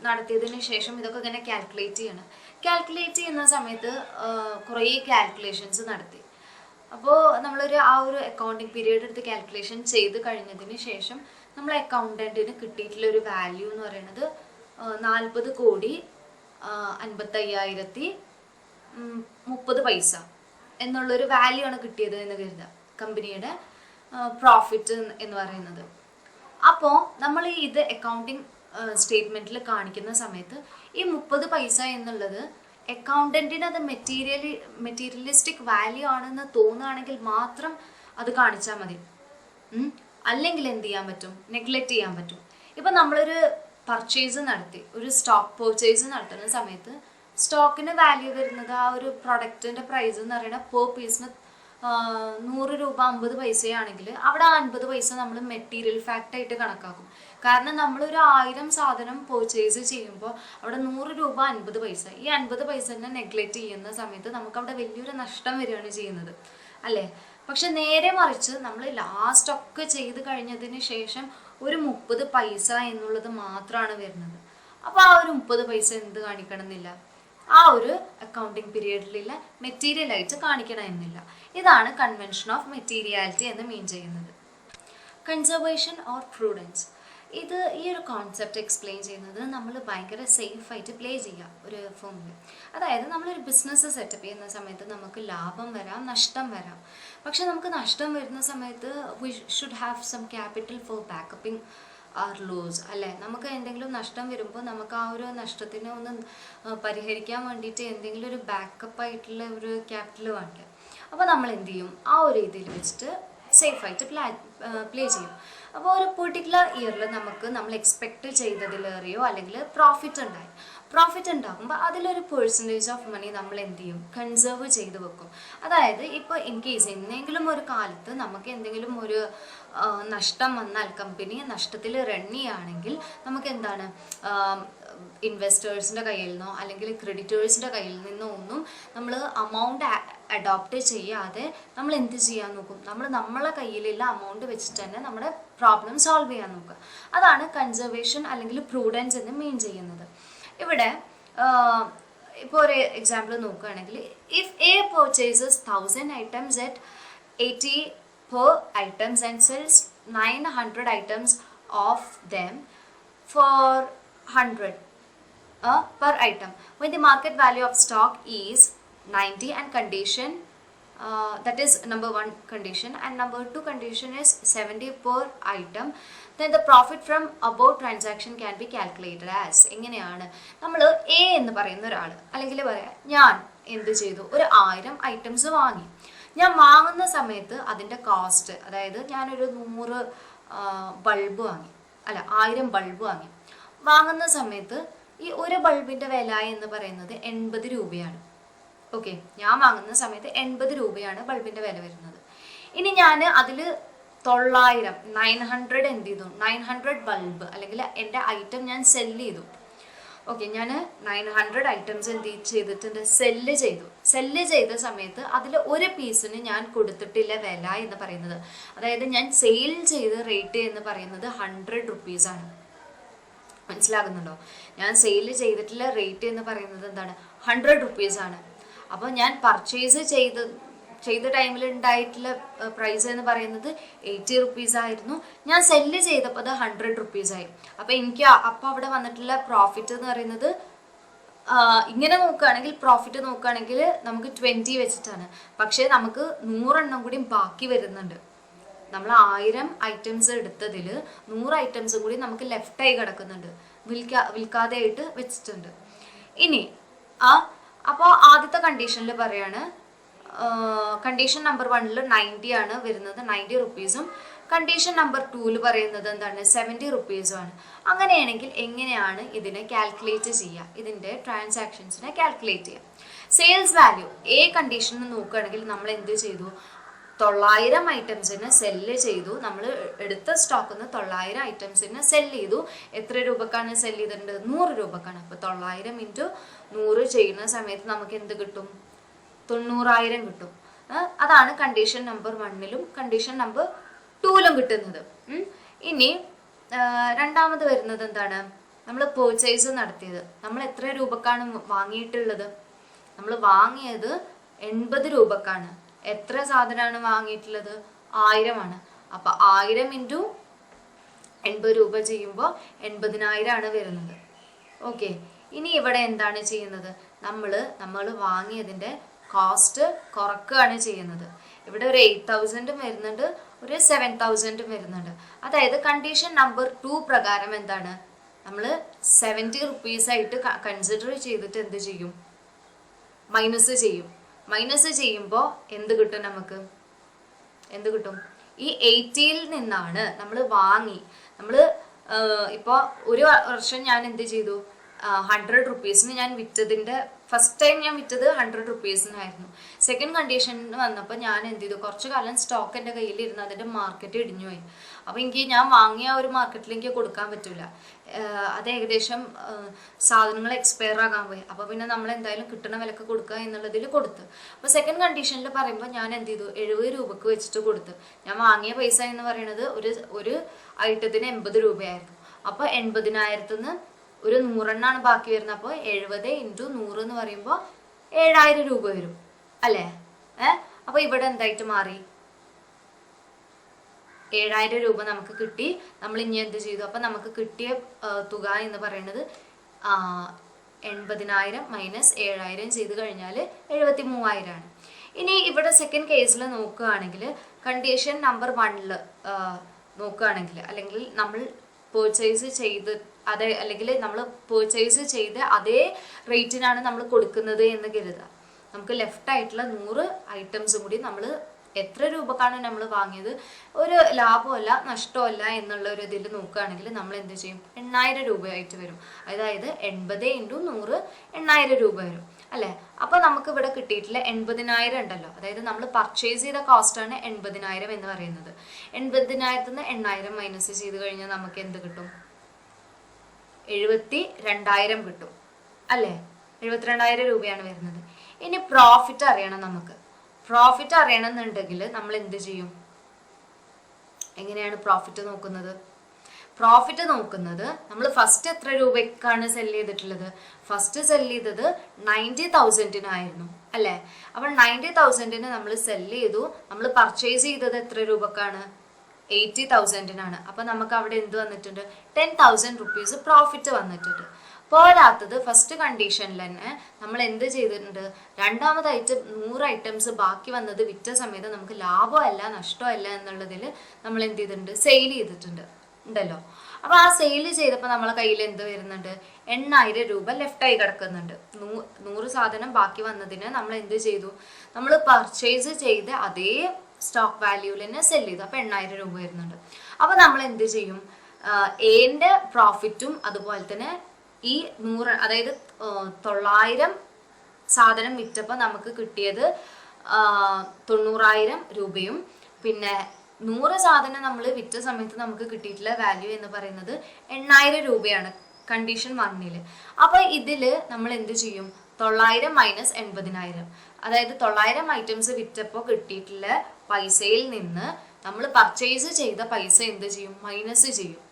നടത്തിയതിന് ശേഷം ഇതൊക്കെ ഇങ്ങനെ കാൽക്കുലേറ്റ് ചെയ്യുന്ന സമയത്ത് കുറേ കാൽക്കുലേഷൻസ് നടത്തി. അപ്പോൾ നമ്മളൊരു ആ ഒരു അക്കൗണ്ടിങ് പീരീഡ് എടുത്ത് കാൽക്കുലേഷൻ ചെയ്ത് കഴിഞ്ഞതിന് ശേഷം നമ്മൾ അക്കൗണ്ടൻറ്റിന് കിട്ടിയിട്ടുള്ള ഒരു വാല്യൂ എന്ന് പറയുന്നത് 40,55,30 എന്നുള്ളൊരു വാല്യൂ ആണ് കിട്ടിയത് എന്ന് കരുതുക, കമ്പനിയുടെ പ്രോഫിറ്റ് എന്ന് പറയുന്നത്. അപ്പോൾ നമ്മൾ ഇത് അക്കൗണ്ടിങ് സ്റ്റേറ്റ്മെൻറ്റിൽ കാണിക്കുന്ന സമയത്ത് ഈ 30 പൈസ എന്നുള്ളത് അക്കൗണ്ടൻറ്റിന് അത് മെറ്റീരിയലിസ്റ്റിക് വാല്യൂ ആണെന്ന് തോന്നുകയാണെങ്കിൽ മാത്രം അത് കാണിച്ചാൽ മതി. അല്ലെങ്കിൽ എന്ത് ചെയ്യാൻ പറ്റും? നെഗ്ലക്റ്റ് ചെയ്യാൻ പറ്റും. ഇപ്പം നമ്മളൊരു പർച്ചേസ് നടത്തി, ഒരു സ്റ്റോക്ക് പർച്ചേസ് നടത്തുന്ന സമയത്ത് സ്റ്റോക്കിന് വാല്യൂ വരുന്നത് ആ ഒരു പ്രൊഡക്റ്റിൻ്റെ പ്രൈസ് എന്ന് പറയുന്നത് പെർ പീസിന് 100 രൂപ 50 പൈസയാണെങ്കിൽ അവിടെ 50 പൈസ നമ്മൾ മെറ്റീരിയൽ ഫാക്റ്റായിട്ട് കണക്കാക്കും. കാരണം നമ്മളൊരു 1000 സാധനം പർച്ചേസ് ചെയ്യുമ്പോൾ അവിടെ 100 രൂപ 50 പൈസ, ഈ 50 പൈസനെ നെഗ്ലക്റ്റ് ചെയ്യുന്ന സമയത്ത് നമുക്ക് അവിടെ വലിയൊരു നഷ്ടം വരികയാണ് ചെയ്യുന്നത് അല്ലേ? പക്ഷെ നേരെ മറിച്ച് നമ്മൾ ലാസ്റ്റ് ഒക്കെ ചെയ്ത് കഴിഞ്ഞതിന് ശേഷം ഒരു 30 പൈസ എന്നുള്ളത് മാത്രമാണ് വരുന്നത്. അപ്പോൾ ആ ഒരു 30 പൈസ എന്ത് കാണിക്കണം എന്നില്ല, ആ ഒരു അക്കൗണ്ടിങ് പീരീഡിലുള്ള മെറ്റീരിയലായിട്ട് കാണിക്കണം എന്നില്ല. ഇതാണ് കൺവെൻഷൻ ഓഫ് മെറ്റീരിയാലിറ്റി എന്ന് മീൻ ചെയ്യുന്നത്. കൺസർവേഷൻ ഓർ പ്രൂഡൻസ്, ഇത് ഈ ഒരു കോൺസെപ്റ്റ് എക്സ്പ്ലെയിൻ ചെയ്യുന്നത് നമ്മൾ ഭയങ്കര സേഫായിട്ട് പ്ലേ ചെയ്യുക ഒരു ഫോമിൽ. അതായത് നമ്മളൊരു ബിസിനസ് സെറ്റപ്പ് ചെയ്യുന്ന സമയത്ത് നമുക്ക് ലാഭം വരാം, നഷ്ടം വരാം. പക്ഷെ നമുക്ക് നഷ്ടം വരുന്ന സമയത്ത് we should have some capital for backing our loss അല്ലേ? നമുക്ക് എന്തെങ്കിലും നഷ്ടം വരുമ്പോൾ നമുക്ക് ആ ഒരു നഷ്ടത്തിനെ ഒന്ന് പരിഹരിക്കാൻ വേണ്ടിയിട്ട് എന്തെങ്കിലും ഒരു ബാക്കപ്പ് ആയിട്ടുള്ള ഒരു ക്യാപിറ്റൽ വേണ്ട. അപ്പോൾ നമ്മൾ എന്ത് ചെയ്യും? ആ ഒരു രീതിയിൽ വെച്ചിട്ട് സേഫായിട്ട് പ്ലേ ചെയ്യും. അപ്പോൾ ഒരു പെർട്ടിക്കുലർ ഇയറിൽ നമ്മൾ എക്സ്പെക്റ്റ് ചെയ്തതിലേറിയോ അല്ലെങ്കിൽ പ്രോഫിറ്റ് ഉണ്ടാകുമ്പോൾ അതിലൊരു പെർസെൻറ്റേജ് ഓഫ് മണി നമ്മൾ എന്ത് ചെയ്യും? കൺസേർവ് ചെയ്ത് വെക്കും. അതായത് ഇപ്പോൾ ഇൻ കേസ് എന്തെങ്കിലും ഒരു കാലത്ത് നമുക്ക് എന്തെങ്കിലും ഒരു നഷ്ടം വന്നാൽ, കമ്പനി നഷ്ടത്തിൽ റൺ ചെയ്യുകയാണെങ്കിൽ നമുക്ക് എന്താണ്, ഇൻവെസ്റ്റേഴ്സിൻ്റെ കയ്യിൽ നിന്നോ അല്ലെങ്കിൽ ക്രെഡിറ്റേഴ്സിൻ്റെ കയ്യിൽ നിന്നോ ഒന്നും നമ്മൾ അമൗണ്ട് അഡോപ്റ്റ് ചെയ്യാതെ നമ്മൾ എന്ത് ചെയ്യാൻ നോക്കും? നമ്മളെ കയ്യിലുള്ള അമൗണ്ട് വെച്ചിട്ട് തന്നെ നമ്മുടെ പ്രോബ്ലം സോൾവ് ചെയ്യാൻ നോക്കുക. അതാണ് കൺസർവേഷൻ അല്ലെങ്കിൽ പ്രൂഡൻസ് എന്ന് മീൻ ചെയ്യുന്നത്. ഇവിടെ ഇപ്പോൾ ഒരു എക്സാമ്പിൾ നോക്കുകയാണെങ്കിൽ, if A purchases 1000 items at 80 per items and sells 900 items of them for 100 per item, when the market value of stock is 90 and condition, that is number 1 condition, and number 2 condition is 70 per item, then the profit from above transaction can be calculated as. എങ്ങനെയാണ്? നമ്മൾ എ എന്ന് പറയുന്ന ഒരാൾ, അല്ലെങ്കിൽ പറയാം ഞാൻ എന്ത് ചെയ്തു, ഒരു 1000 ഐറ്റംസ് വാങ്ങി. ഞാൻ വാങ്ങുന്ന സമയത്ത് അതിൻ്റെ കോസ്റ്റ്, അതായത് ഞാനൊരു 100 ബൾബ് വാങ്ങി, 1000 ബൾബ് വാങ്ങി. വാങ്ങുന്ന സമയത്ത് ഈ ഒരു ബൾബിൻ്റെ വില എന്ന് പറയുന്നത് 80 രൂപയാണ്. ഓക്കെ, ഞാൻ വാങ്ങുന്ന സമയത്ത് 80 രൂപയാണ് ബൾബിൻ്റെ വില വരുന്നത്. ഇനി ഞാൻ അതിൽ 900 എന്ത് ചെയ്തു? 900 ബൾബ് അല്ലെങ്കിൽ എൻ്റെ ഐറ്റം ഞാൻ സെല്ല് ചെയ്തു. ഓക്കെ, ഞാൻ 900 ഐറ്റംസ് എന്ത് ചെയ്തിട്ടുണ്ട്? സെല്ല് ചെയ്ത സമയത്ത് അതിൽ ഒരു പീസിന് ഞാൻ കൊടുത്തിട്ടില്ല വില എന്ന് പറയുന്നത്, അതായത് ഞാൻ സെയിൽ ചെയ്ത റേറ്റ് എന്ന് പറയുന്നത് 100 റുപ്പീസാണ്. മനസ്സിലാകുന്നുണ്ടോ? ഞാൻ സെയിൽ ചെയ്തിട്ടുള്ള റേറ്റ് എന്ന് പറയുന്നത് എന്താണ്? 100 റുപ്പീസാണ്. അപ്പോൾ ഞാൻ പർച്ചേസ് ചെയ്ത ടൈമിൽ ഉണ്ടായിട്ടുള്ള പ്രൈസ് എന്ന് പറയുന്നത് 80 റുപ്പീസ് ആയിരുന്നു. ഞാൻ സെല്ല് ചെയ്തപ്പോൾ അത് 100 റുപ്പീസായി. അപ്പോൾ എനിക്ക് അവിടെ വന്നിട്ടുള്ള പ്രോഫിറ്റ് എന്ന് പറയുന്നത്, ഇങ്ങനെ പ്രോഫിറ്റ് നോക്കുകയാണെങ്കിൽ നമുക്ക് 20 വെച്ചിട്ടാണ്. പക്ഷേ നമുക്ക് 100 എണ്ണം കൂടി ബാക്കി വരുന്നുണ്ട്. നമ്മൾ 1000 ഐറ്റംസ് എടുത്തതിൽ 100 ഐറ്റംസും കൂടി നമുക്ക് ലെഫ്റ്റായി കിടക്കുന്നുണ്ട്, വിൽക്കാതെ ആയിട്ട് വെച്ചിട്ടുണ്ട്. ഇനി അപ്പോൾ ആദ്യത്തെ കണ്ടീഷനിൽ പറയാണ്, കണ്ടീഷൻ നമ്പർ 1 90 ആണ് വരുന്നത്, 90 റുപ്പീസും. കണ്ടീഷൻ നമ്പർ 2 പറയുന്നത് എന്താണ്? 70 റുപ്പീസുമാണ്. അങ്ങനെയാണെങ്കിൽ എങ്ങനെയാണ് ഇതിനെ കാൽക്കുലേറ്റ് ചെയ്യുക? ഇതിൻ്റെ ട്രാൻസാക്ഷൻസിനെ കാൽക്കുലേറ്റ് ചെയ്യുക. സെയിൽസ് വാല്യൂ എ കണ്ടീഷനിൽ നോക്കുകയാണെങ്കിൽ നമ്മൾ എന്ത് ചെയ്തു? 900 ഐറ്റംസിന് സെല്ല് ചെയ്തു. നമ്മൾ എടുത്ത സ്റ്റോക്കിൽ നിന്ന് 900 ഐറ്റംസിന് സെല്ല് ചെയ്തു. എത്ര രൂപക്കാണ് സെല്ല് ചെയ്തിട്ടുണ്ട്? 100 രൂപക്കാണ്. അപ്പോൾ 900 × 100 ചെയ്യുന്ന സമയത്ത് നമുക്ക് എന്ത് കിട്ടും? 90000 കിട്ടും. അതാണ് കണ്ടീഷൻ നമ്പർ 1ലും കണ്ടീഷൻ നമ്പർ 2ലും കിട്ടുന്നത്. ഇനി രണ്ടാമത് വരുന്നത് എന്താണ്? നമ്മൾ പർച്ചേസ് നടത്തിയത് നമ്മൾ എത്ര രൂപക്കാണ് വാങ്ങിയിട്ടുള്ളത്? നമ്മൾ വാങ്ങിയത് 80 രൂപക്കാണ്. എത്ര സാധനമാണ് വാങ്ങിയിട്ടുള്ളത്? 1000 ആണ്. അപ്പോൾ 1000 × 80 രൂപ ചെയ്യുമ്പോൾ 80,000 ആണ് വരുന്നത്. ഓക്കെ, ഇനി ഇവിടെ എന്താണ് ചെയ്യുന്നത്? നമ്മൾ വാങ്ങിയതിൻ്റെ കോസ്റ്റ് കുറക്കുകയാണ് ചെയ്യുന്നത്. ഇവിടെ ഒരു 8000 വരുന്നുണ്ട്, ഒരു 7000 വരുന്നുണ്ട്. അതായത് കണ്ടീഷൻ നമ്പർ 2 പ്രകാരം എന്താണ്? നമ്മൾ 70 റുപ്പീസായിട്ട് കൺസിഡർ ചെയ്തിട്ട് എന്ത് ചെയ്യും, മൈനസ് ചെയ്യും. മൈനസ് ചെയ്യുമ്പോൾ എന്ത് കിട്ടും, നമുക്ക് എന്ത് കിട്ടും, ഈ 80ൽ നിന്നാണ് നമ്മൾ വാങ്ങി, നമ്മൾ ഇപ്പോൾ ഒരു വർഷം ഞാൻ എന്ത് ചെയ്തു, 100 റുപ്പീസിന് ഞാൻ വിറ്റതിൻ്റെ ഫസ്റ്റ് ടൈം ഞാൻ വിറ്റത് 100 റുപ്പീസിനായിരുന്നു. സെക്കൻഡ് കണ്ടീഷനിൽ വന്നപ്പോൾ ഞാൻ എന്ത് ചെയ്തു, കുറച്ച് കാലം സ്റ്റോക്ക് എൻ്റെ കയ്യിലിരുന്ന് അതിൻ്റെ മാർക്കറ്റ് ഇടിഞ്ഞു പോയി. അപ്പോൾ എനിക്ക് ഞാൻ വാങ്ങിയ ഒരു മാർക്കറ്റിൽ എനിക്ക് കൊടുക്കാൻ പറ്റില്ല, അത് ഏകദേശം സാധനങ്ങൾ എക്സ്പയർ ആകാൻ പോയി. അപ്പോൾ പിന്നെ നമ്മൾ എന്തായാലും കിട്ടുന്ന വിലക്ക് കൊടുക്കുക എന്നുള്ളതിൽ കൊടുത്ത്. അപ്പോൾ സെക്കൻഡ് കണ്ടീഷനിൽ പറയുമ്പോൾ ഞാൻ എന്ത് ചെയ്തു, 70 രൂപക്ക് വെച്ചിട്ട് കൊടുത്ത്. ഞാൻ വാങ്ങിയ പൈസ എന്ന് പറയുന്നത് ഒരു ഐറ്റത്തിന് 80 രൂപയായിരുന്നു. അപ്പോൾ 80,000 ഒരു 100 ബാക്കി വരുന്നത്. അപ്പോൾ 70 × 100 എന്ന് പറയുമ്പോൾ 7000 രൂപ വരും അല്ലേ? അപ്പോൾ ഇവിടെ എന്തായിട്ട് മാറി, 7000 രൂപ നമുക്ക് കിട്ടി. നമ്മൾ ഇനി എന്ത് ചെയ്തു, അപ്പം നമുക്ക് കിട്ടിയ തുക എന്ന് പറയുന്നത് 80,000 മൈനസ് 7000 ചെയ്ത് കഴിഞ്ഞാൽ 73,000 ആണ്. ഇനി ഇവിടെ സെക്കൻഡ് കേസിൽ നോക്കുകയാണെങ്കിൽ, കണ്ടീഷൻ നമ്പർ 1 നോക്കുകയാണെങ്കിൽ, അല്ലെങ്കിൽ നമ്മൾ പേർച്ചേസ് ചെയ്ത് അല്ലെങ്കിൽ നമ്മൾ പേർച്ചേസ് ചെയ്ത് അതേ റേറ്റിനാണ് നമ്മൾ കൊടുക്കുന്നത് എന്ന് കരുതുക. നമുക്ക് ലെഫ്റ്റ് ആയിട്ടുള്ള 100 ഐറ്റംസും കൂടി നമ്മൾ എത്ര രൂപക്കാണ് നമ്മൾ വാങ്ങിയത്, ഒരു ലാഭമല്ല നഷ്ടമല്ല എന്നുള്ള ഒരു ഇതിൽ നോക്കുകയാണെങ്കിൽ നമ്മൾ എന്ത് ചെയ്യും, 8000 രൂപയായിട്ട് വരും. അതായത് 80 × 100 8000 രൂപ വരും അല്ലേ? അപ്പോൾ നമുക്ക് ഇവിടെ കിട്ടിയിട്ടുള്ള 80,000 ഉണ്ടല്ലോ, അതായത് നമ്മൾ പർച്ചേസ് ചെയ്ത കോസ്റ്റാണ് 80,000 എന്ന് പറയുന്നത്. 80,000 നിന്ന് 8000 മൈനസ് ചെയ്ത് കഴിഞ്ഞാൽ നമുക്ക് എന്ത് കിട്ടും, 72,000 കിട്ടും അല്ലേ? 72,000 രൂപയാണ് വരുന്നത്. ഇനി പ്രോഫിറ്റ് അറിയണം നമുക്ക്. പ്രോഫിറ്റ് അറിയണമെന്നുണ്ടെങ്കിൽ നമ്മൾ എന്ത് ചെയ്യും, എങ്ങനെയാണ് പ്രോഫിറ്റ് നോക്കുന്നത്? പ്രോഫിറ്റ് നോക്കുന്നത് നമ്മൾ ഫസ്റ്റ് എത്ര രൂപയ്ക്കാണ് സെല് ചെയ്തിട്ടുള്ളത്? ഫസ്റ്റ് സെല് ചെയ്തത് 90,000-നായിരുന്നു അല്ലേ? അപ്പോൾ 90,000-ന് നമ്മൾ സെല് ചെയ്തു. നമ്മൾ പർച്ചേസ് ചെയ്തത് എത്ര രൂപക്കാണ്? 80,000-നാണ്. അപ്പം നമുക്ക് അവിടെ എന്ത് വന്നിട്ടുണ്ട്, 10,000 റുപ്പീസ് പ്രോഫിറ്റ് വന്നിട്ടുണ്ട്. പോരാത്തത് ഫസ്റ്റ് കണ്ടീഷനിൽ തന്നെ നമ്മൾ എന്ത് ചെയ്തിട്ടുണ്ട്, രണ്ടാമതായിട്ട് 100 ഐറ്റംസ് ബാക്കി വന്നത് വിറ്റ സമയത്ത് നമുക്ക് ലാഭമല്ല നഷ്ടമല്ല എന്നുള്ളതിൽ നമ്മൾ എന്ത് ചെയ്തിട്ടുണ്ട്, സെയിൽ ചെയ്തിട്ടുണ്ട് ഉണ്ടല്ലോ. അപ്പോൾ ആ സെയിൽ ചെയ്തപ്പോൾ നമ്മളെ കയ്യിൽ എന്ത് വരുന്നുണ്ട്, 8000 രൂപ ലെഫ്റ്റായി കിടക്കുന്നുണ്ട്. 100 സാധനം ബാക്കി വന്നതിന് നമ്മൾ എന്ത് ചെയ്തു, നമ്മൾ പർച്ചേസ് ചെയ്ത് അതേ സ്റ്റോക്ക് വാല്യൂവിൽ തന്നെ സെല് ചെയ്തു. അപ്പോൾ 8000 രൂപ വരുന്നുണ്ട്. അപ്പോൾ നമ്മൾ എന്ത് ചെയ്യും, എൻ്റെ പ്രോഫിറ്റും അതുപോലെ തന്നെ ഈ 100, അതായത് 900 സാധനം വിറ്റപ്പോൾ നമുക്ക് കിട്ടിയത് 90,000 രൂപയും, പിന്നെ 100 സാധനം നമ്മൾ വിറ്റ സമയത്ത് നമുക്ക് കിട്ടിയിട്ടുള്ള വാല്യൂ എന്ന് പറയുന്നത് 8000 രൂപയാണ് കണ്ടീഷൻ 1-ൽ. അപ്പോൾ ഇതിൽ നമ്മൾ എന്ത് ചെയ്യും, 900 മൈനസ് 80,000, അതായത് 900 ഐറ്റംസ് വിറ്റപ്പോൾ കിട്ടിയിട്ടുള്ള പൈസയിൽ നിന്ന് നമ്മൾ പർച്ചേസ് ചെയ്ത പൈസ എന്ത് ചെയ്യും, മൈനസ് ചെയ്യും.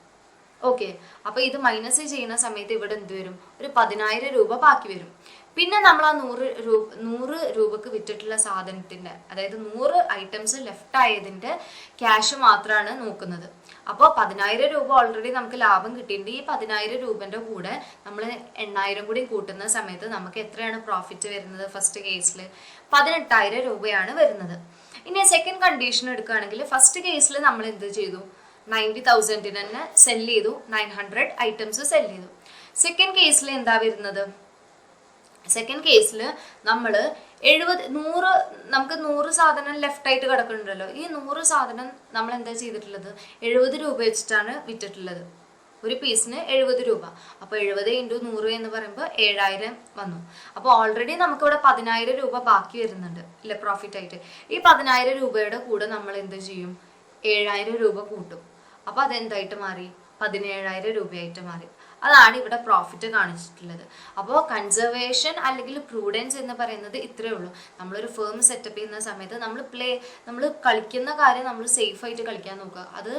ഓക്കെ, അപ്പോൾ ഇത് മൈനസ് ചെയ്യുന്ന സമയത്ത് ഇവിടെ എന്ത് വരും, ഒരു 10,000 രൂപ ബാക്കി വരും. പിന്നെ നമ്മൾ ആ 100 രൂപക്ക് വിറ്റിട്ടുള്ള സാധനത്തിൻ്റെ, അതായത് 100 ഐറ്റംസ് ലെഫ്റ്റ് ആയതിൻ്റെ ക്യാഷ് മാത്രമാണ് നോക്കുന്നത്. അപ്പോൾ 10,000 രൂപ ഓൾറെഡി നമുക്ക് ലാഭം കിട്ടിയിട്ടുണ്ട്. ഈ 10,000 രൂപൻ്റെ കൂടെ നമ്മൾ 8000 കൂടി കൂട്ടുന്ന സമയത്ത് നമുക്ക് എത്രയാണ് പ്രോഫിറ്റ് വരുന്നത്? ഫസ്റ്റ് കേസിൽ 18,000 രൂപയാണ് വരുന്നത്. ഇനി സെക്കൻഡ് കണ്ടീഷൻ എടുക്കുകയാണെങ്കിൽ, ഫസ്റ്റ് കേസിൽ നമ്മൾ എന്ത് ചെയ്തു, 90,000-ന് തന്നെ സെല് ചെയ്തു, 900 ഐറ്റംസ് സെല് ചെയ്തു. സെക്കൻഡ് കേസിൽ എന്താ വരുന്നത്, സെക്കൻഡ് കേസിൽ നമ്മൾ 100 നമുക്ക് 100 സാധനം ലെഫ്റ്റ് ആയിട്ട് കിടക്കുന്നുണ്ടല്ലോ. ഈ 100 സാധനം നമ്മൾ എന്താ ചെയ്തിട്ടുള്ളത്, 70 രൂപ വെച്ചിട്ടാണ് വിറ്റിട്ടുള്ളത്. ഒരു പീസിന് 70 രൂപ. അപ്പോൾ 70 × 100 എന്ന് പറയുമ്പോൾ 7000 വന്നു. അപ്പോൾ ഓൾറെഡി നമുക്കിവിടെ 10,000 രൂപ ബാക്കി വരുന്നുണ്ട് ഇല്ല പ്രോഫിറ്റ് ആയിട്ട്. ഈ 10,000 രൂപയുടെ കൂടെ നമ്മൾ എന്ത് ചെയ്യും, 7000 രൂപ കൂട്ടും. അപ്പോൾ അതെന്തായിട്ട് മാറി, 17,000 രൂപയായിട്ട് മാറി. അതാണ് ഇവിടെ പ്രോഫിറ്റ് കാണിച്ചിട്ടുള്ളത്. അപ്പോൾ കൺസർവേഷൻ അല്ലെങ്കിൽ പ്രൂഡൻസ് എന്ന് പറയുന്നത് ഇത്രയേ ഉള്ളൂ. നമ്മളൊരു ഫേം സെറ്റപ്പ് ചെയ്യുന്ന സമയത്ത് നമ്മൾ കളിക്കുന്ന കാര്യം നമ്മൾ സേഫായിട്ട് കളിക്കാൻ നോക്കുക. അത്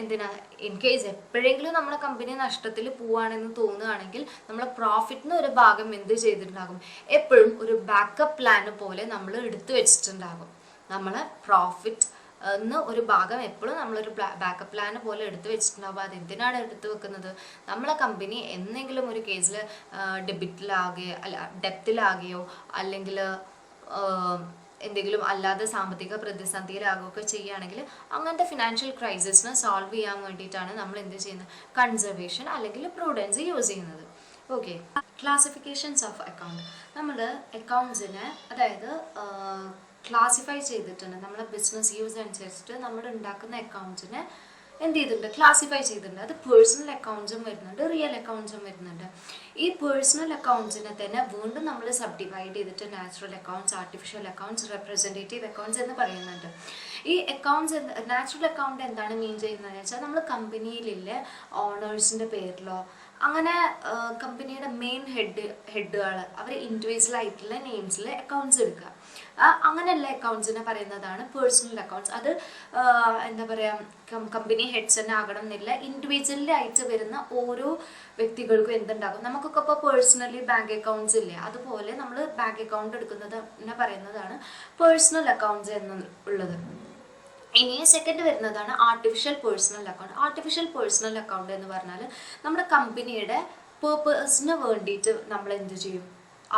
എന്തിനാ, ഇൻ കേസ് എപ്പോഴെങ്കിലും നമ്മളെ കമ്പനി നഷ്ടത്തിൽ പോവുകയാണെന്ന് തോന്നുകയാണെങ്കിൽ നമ്മളെ പ്രോഫിറ്റിന് ഒരു ഭാഗം എന്ത് ചെയ്തിട്ടുണ്ടാകും, എപ്പോഴും ഒരു ബാക്കപ്പ് പ്ലാൻ പോലെ നമ്മൾ എടുത്തു വെച്ചിട്ടുണ്ടാകും. നമ്മളെ പ്രോഫിറ്റ് ഒരു ഭാഗം എപ്പോഴും നമ്മളൊരു ബാക്കപ്പ് പ്ലാൻ പോലെ എടുത്തു വെച്ചിട്ടുണ്ടാവും. അത് എന്തിനാണ് എടുത്തു വെക്കുന്നത്, നമ്മളെ കമ്പനി എന്തെങ്കിലും ഒരു കേസിൽ ഡെബിറ്റിലാകുകയോ അല്ലെങ്കിൽ എന്തെങ്കിലും അല്ലാതെ സാമ്പത്തിക പ്രതിസന്ധിയിലാകുകയൊക്കെ ചെയ്യുകയാണെങ്കിൽ അങ്ങനത്തെ ഫിനാൻഷ്യൽ ക്രൈസിസിനെ സോൾവ് ചെയ്യാൻ വേണ്ടിയിട്ടാണ് നമ്മൾ എന്ത് ചെയ്യുന്നത്, കൺസർവേഷൻ അല്ലെങ്കിൽ പ്രൂഡൻസ് യൂസ് ചെയ്യുന്നത്. Okay, classifications of account. നമ്മൾ അക്കൗണ്ട്സിനെ അതായത് ക്ലാസിഫൈ ചെയ്തിട്ടുണ്ട്. നമ്മളെ ബിസിനസ് യൂസ് അനുസരിച്ചിട്ട് നമ്മൾ ഉണ്ടാക്കുന്ന അക്കൗണ്ട്സിനെ എന്ത് ചെയ്തിട്ടുണ്ട്, ക്ലാസിഫൈ ചെയ്തിട്ടുണ്ട്. അത് പേഴ്സണൽ അക്കൗണ്ട്സും വരുന്നുണ്ട്, റിയൽ അക്കൗണ്ട്സും വരുന്നുണ്ട്. ഈ പേഴ്സണൽ അക്കൗണ്ട്സിനെ തന്നെ വീണ്ടും നമ്മൾ സബ് ഡിവൈഡ് ചെയ്തിട്ട് natural accounts, artificial accounts, representative accounts എന്ന് പറയുന്നുണ്ട്. ഈ അക്കൗണ്ട്സ് നാച്ചുറൽ അക്കൗണ്ട് എന്താണ് മീൻ ചെയ്യുന്നതെന്ന് വെച്ചാൽ നമ്മൾ കമ്പനിയിലുള്ള ഓണേഴ്സിൻ്റെ പേരിലോ അങ്ങനെ കമ്പനിയുടെ മെയിൻ ഹെഡുകൾ അവർ ഇൻഡിവിജ്വൽ ആയിട്ടുള്ള നെയിംസിൽ അക്കൗണ്ട്സ് എടുക്കുക. അങ്ങനെയുള്ള അക്കൗണ്ട്സിനെ പറയുന്നതാണ് പേഴ്സണൽ അക്കൗണ്ട്സ്. അത് എന്താ പറയുക, കമ്പനി ഹെഡ്സ് തന്നെ ആകണം എന്നില്ല, ഇൻഡിവിജ്വലായിട്ട് വരുന്ന ഓരോ വ്യക്തികൾക്കും എന്തുണ്ടാകും. നമുക്കൊക്കെ ഇപ്പോൾ പേഴ്സണലി ബാങ്ക് അക്കൗണ്ട്സ് ഇല്ലേ, അതുപോലെ നമ്മൾ ബാങ്ക് അക്കൗണ്ട് എടുക്കുന്നത് പറയുന്നതാണ് പേഴ്സണൽ അക്കൗണ്ട്സ് എന്നുള്ളത്. ഇനി സെക്കൻഡ് വരുന്നതാണ് artificial personal account. Artificial personal account എന്ന് പറഞ്ഞാൽ നമ്മുടെ കമ്പനിയുടെ പേർപ്പസിന് വേണ്ടിയിട്ട് നമ്മൾ എന്ത് ചെയ്യും,